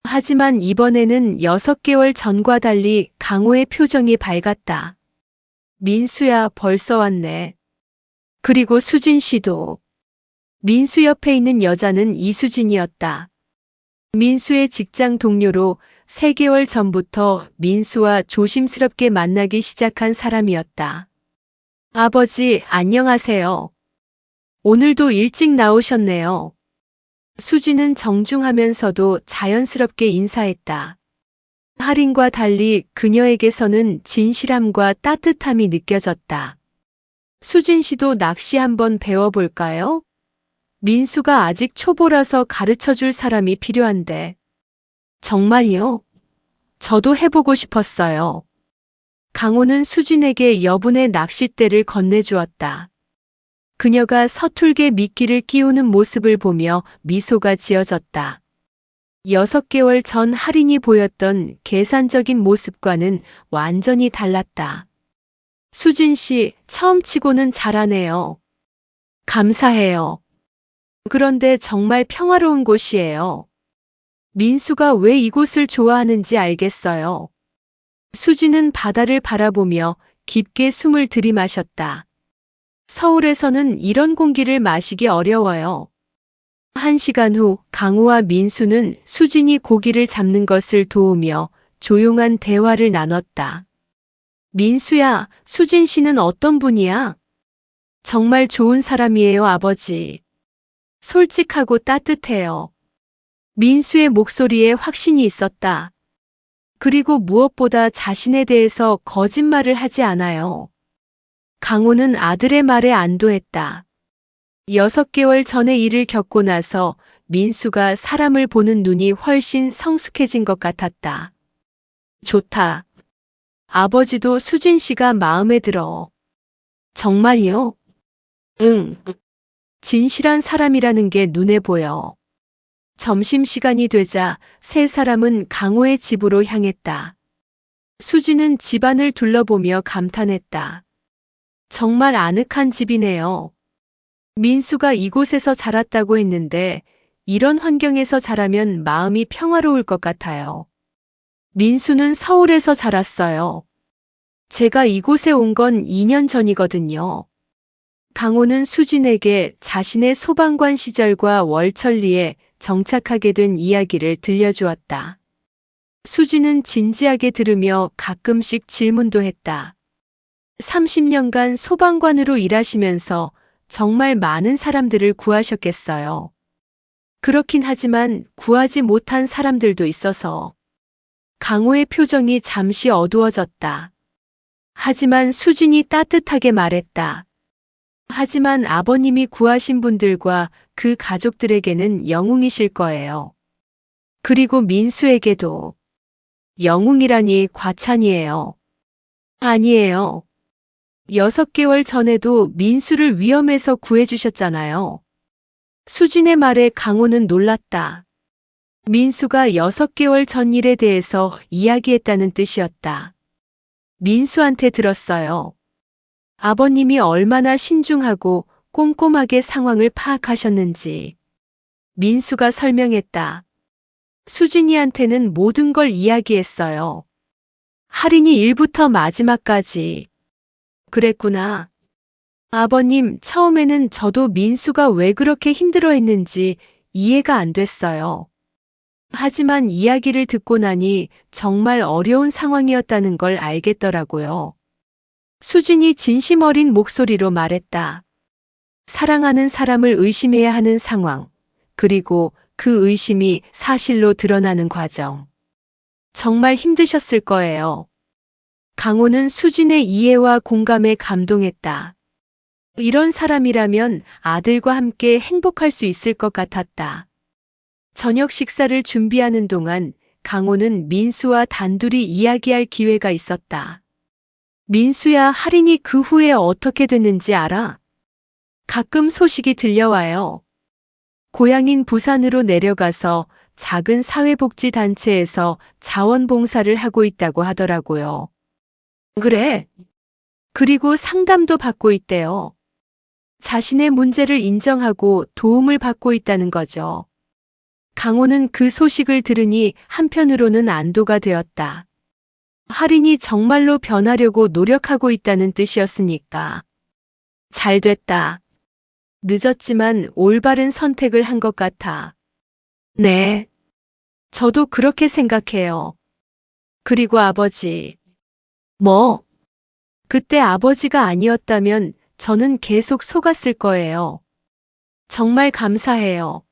[SPEAKER 1] 하지만 이번에는 6개월 전과 달리 강호의 표정이 밝았다. 민수야, 벌써 왔네. 그리고 수진 씨도. 민수 옆에 있는 여자는 이수진이었다. 민수의 직장 동료로 3개월 전부터 민수와 조심스럽게 만나기 시작한 사람이었다. 아버지, 안녕하세요. 오늘도 일찍 나오셨네요. 수진은 정중하면서도 자연스럽게 인사했다. 할인과 달리 그녀에게서는 진실함과 따뜻함이 느껴졌다. 수진 씨도 낚시 한번 배워볼까요? 민수가 아직 초보라서 가르쳐줄 사람이 필요한데. 정말요? 저도 해보고 싶었어요. 강호는 수진에게 여분의 낚싯대를 건네주었다. 그녀가 서툴게 미끼를 끼우는 모습을 보며 미소가 지어졌다. 6개월 전 할인이 보였던 계산적인 모습과는 완전히 달랐다. 수진 씨, 처음 치고는 잘하네요. 감사해요. 그런데 정말 평화로운 곳이에요. 민수가 왜 이곳을 좋아하는지 알겠어요. 수진은 바다를 바라보며 깊게 숨을 들이마셨다. 서울에서는 이런 공기를 마시기 어려워요. 1시간 후 강호와 민수는 수진이 고기를 잡는 것을 도우며 조용한 대화를 나눴다. 민수야, 수진 씨는 어떤 분이야? 정말 좋은 사람이에요, 아버지. 솔직하고 따뜻해요. 민수의 목소리에 확신이 있었다. 그리고 무엇보다 자신에 대해서 거짓말을 하지 않아요. 강호는 아들의 말에 안도했다. 6개월 전의 일을 겪고 나서 민수가 사람을 보는 눈이 훨씬 성숙해진 것 같았다. 좋다. 아버지도 수진 씨가 마음에 들어. 정말요? 응. 진실한 사람이라는 게 눈에 보여. 점심시간이 되자 세 사람은 강호의 집으로 향했다. 수진은 집안을 둘러보며 감탄했다. 정말 아늑한 집이네요. 민수가 이곳에서 자랐다고 했는데 이런 환경에서 자라면 마음이 평화로울 것 같아요. 민수는 서울에서 자랐어요. 제가 이곳에 온 건 2년 전이거든요. 강호는 수진에게 자신의 소방관 시절과 월천리에 정착하게 된 이야기를 들려주었다. 수진은 진지하게 들으며 가끔씩 질문도 했다. 30년간 소방관으로 일하시면서 정말 많은 사람들을 구하셨겠어요. 그렇긴 하지만 구하지 못한 사람들도 있어서. 강호의 표정이 잠시 어두워졌다. 하지만 수진이 따뜻하게 말했다. 하지만 아버님이 구하신 분들과 그 가족들에게는 영웅이실 거예요. 그리고 민수에게도. 영웅이라니 과찬이에요. 아니에요. 6개월 전에도 민수를 위험에서 구해주셨잖아요. 수진의 말에 강호는 놀랐다. 민수가 6개월 전 일에 대해서 이야기했다는 뜻이었다. 민수한테 들었어요. 아버님이 얼마나 신중하고 꼼꼼하게 상황을 파악하셨는지. 민수가 설명했다. 수진이한테는 모든 걸 이야기했어요. 할인이 1부터 마지막까지. 그랬구나. 아버님, 처음에는 저도 민수가 왜 그렇게 힘들어했는지 이해가 안 됐어요. 하지만 이야기를 듣고 나니 정말 어려운 상황이었다는 걸 알겠더라고요. 수진이 진심 어린 목소리로 말했다. 사랑하는 사람을 의심해야 하는 상황, 그리고 그 의심이 사실로 드러나는 과정. 정말 힘드셨을 거예요. 강호는 수진의 이해와 공감에 감동했다. 이런 사람이라면 아들과 함께 행복할 수 있을 것 같았다. 저녁 식사를 준비하는 동안 강호는 민수와 단둘이 이야기할 기회가 있었다. 민수야, 할인이 그 후에 어떻게 됐는지 알아? 가끔 소식이 들려와요. 고향인 부산으로 내려가서 작은 사회복지단체에서 자원봉사를 하고 있다고 하더라고요. 그래. 그리고 상담도 받고 있대요. 자신의 문제를 인정하고 도움을 받고 있다는 거죠. 강호는 그 소식을 들으니 한편으로는 안도가 되었다. 할인이 정말로 변하려고 노력하고 있다는 뜻이었으니까. 잘 됐다. 늦었지만 올바른 선택을 한 것 같아. 네. 저도 그렇게 생각해요. 그리고 아버지. 뭐? 그때 아버지가 아니었다면 저는 계속 속았을 거예요. 정말 감사해요.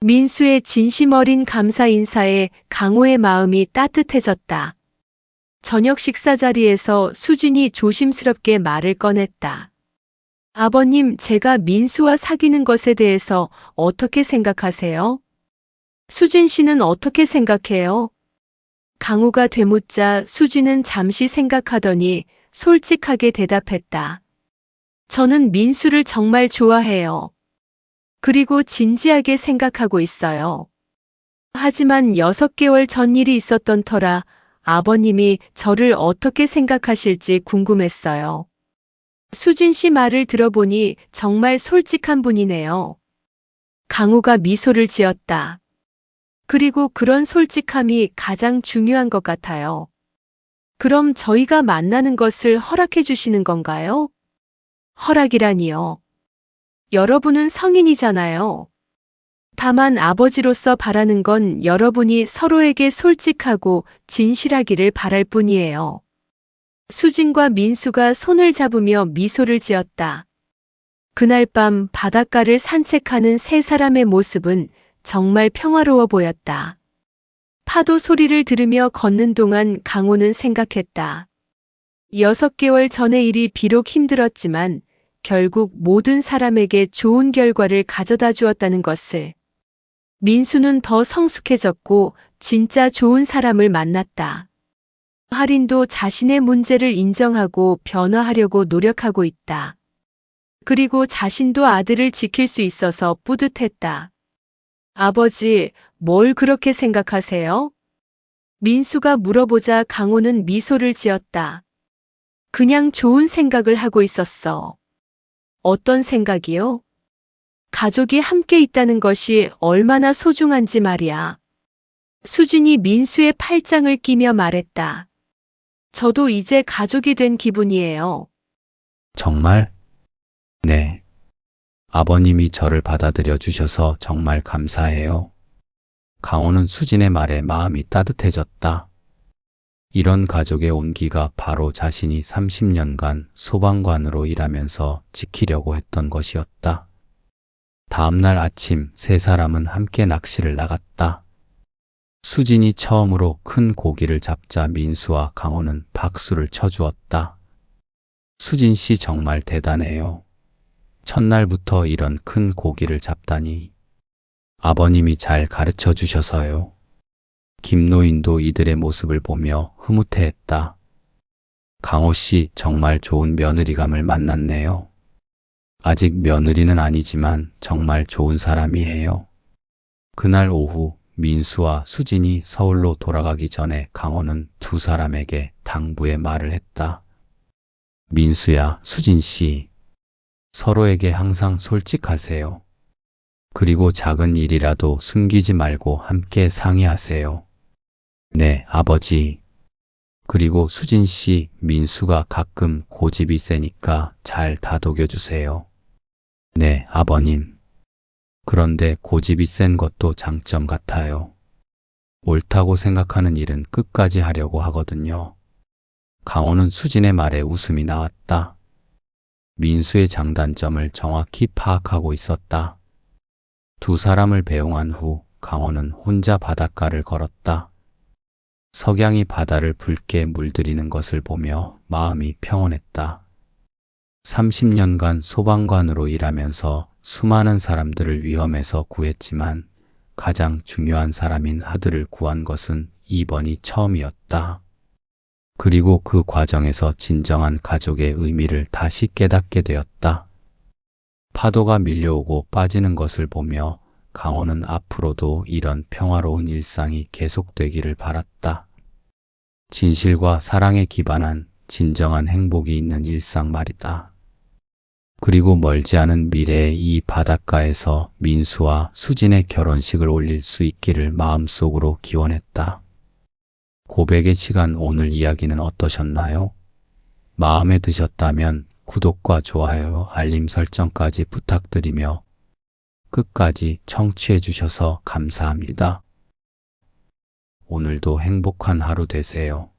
[SPEAKER 1] 민수의 진심 어린 감사 인사에 강호의 마음이 따뜻해졌다. 저녁 식사 자리에서 수진이 조심스럽게 말을 꺼냈다. 아버님, 제가 민수와 사귀는 것에 대해서 어떻게 생각하세요? 수진 씨는 어떻게 생각해요? 강호가 되묻자 수진은 잠시 생각하더니 솔직하게 대답했다. 저는 민수를 정말 좋아해요. 그리고 진지하게 생각하고 있어요. 하지만 6개월 전 일이 있었던 터라 아버님이 저를 어떻게 생각하실지 궁금했어요. 수진 씨 말을 들어보니 정말 솔직한 분이네요. 강호가 미소를 지었다. 그리고 그런 솔직함이 가장 중요한 것 같아요. 그럼 저희가 만나는 것을 허락해 주시는 건가요? 허락이라니요. 여러분은 성인이잖아요. 다만 아버지로서 바라는 건 여러분이 서로에게 솔직하고 진실하기를 바랄 뿐이에요. 수진과 민수가 손을 잡으며 미소를 지었다. 그날 밤 바닷가를 산책하는 세 사람의 모습은 정말 평화로워 보였다. 파도 소리를 들으며 걷는 동안 강호는 생각했다. 6개월 전의 일이 비록 힘들었지만 결국 모든 사람에게 좋은 결과를 가져다 주었다는 것을. 민수는 더 성숙해졌고 진짜 좋은 사람을 만났다. 할인도 자신의 문제를 인정하고 변화하려고 노력하고 있다. 그리고 자신도 아들을 지킬 수 있어서 뿌듯했다. 아버지, 뭘 그렇게 생각하세요? 민수가 물어보자 강호는 미소를 지었다. 그냥 좋은 생각을 하고 있었어. 어떤 생각이요? 가족이 함께 있다는 것이 얼마나 소중한지 말이야. 수진이 민수의 팔짱을 끼며 말했다. 저도 이제 가족이 된 기분이에요.
[SPEAKER 2] 정말? 네. 아버님이 저를 받아들여 주셔서 정말 감사해요. 강호는 수진의 말에 마음이 따뜻해졌다. 이런 가족의 온기가 바로 자신이 30년간 소방관으로 일하면서 지키려고 했던 것이었다. 다음날 아침 세 사람은 함께 낚시를 나갔다. 수진이 처음으로 큰 고기를 잡자 민수와 강호는 박수를 쳐주었다. 수진 씨 정말 대단해요. 첫날부터 이런 큰 고기를 잡다니. 아버님이 잘 가르쳐 주셔서요. 김노인도 이들의 모습을 보며 흐뭇해했다. 강호 씨 정말 좋은 며느리감을 만났네요. 아직 며느리는 아니지만 정말 좋은 사람이에요. 그날 오후 민수와 수진이 서울로 돌아가기 전에 강호는 두 사람에게 당부의 말을 했다. 민수야, 수진 씨. 서로에게 항상 솔직하세요. 그리고 작은 일이라도 숨기지 말고 함께 상의하세요. 네, 아버지. 그리고 수진 씨, 민수가 가끔 고집이 세니까 잘 다독여 주세요. 네, 아버님. 그런데 고집이 센 것도 장점 같아요. 옳다고 생각하는 일은 끝까지 하려고 하거든요. 강호는 수진의 말에 웃음이 나왔다. 민수의 장단점을 정확히 파악하고 있었다. 두 사람을 배웅한 후 강호는 혼자 바닷가를 걸었다. 석양이 바다를 붉게 물들이는 것을 보며 마음이 평온했다. 30년간 소방관으로 일하면서 수많은 사람들을 위험에서 구했지만 가장 중요한 사람인 아들을 구한 것은 이번이 처음이었다. 그리고 그 과정에서 진정한 가족의 의미를 다시 깨닫게 되었다. 파도가 밀려오고 빠지는 것을 보며 강호는 앞으로도 이런 평화로운 일상이 계속되기를 바랐다. 진실과 사랑에 기반한 진정한 행복이 있는 일상 말이다. 그리고 멀지 않은 미래에 이 바닷가에서 민수와 수진의 결혼식을 올릴 수 있기를 마음속으로 기원했다. 고백의 시간 오늘 이야기는 어떠셨나요? 마음에 드셨다면 구독과 좋아요, 알림 설정까지 부탁드리며 끝까지 청취해 주셔서 감사합니다. 오늘도 행복한 하루 되세요.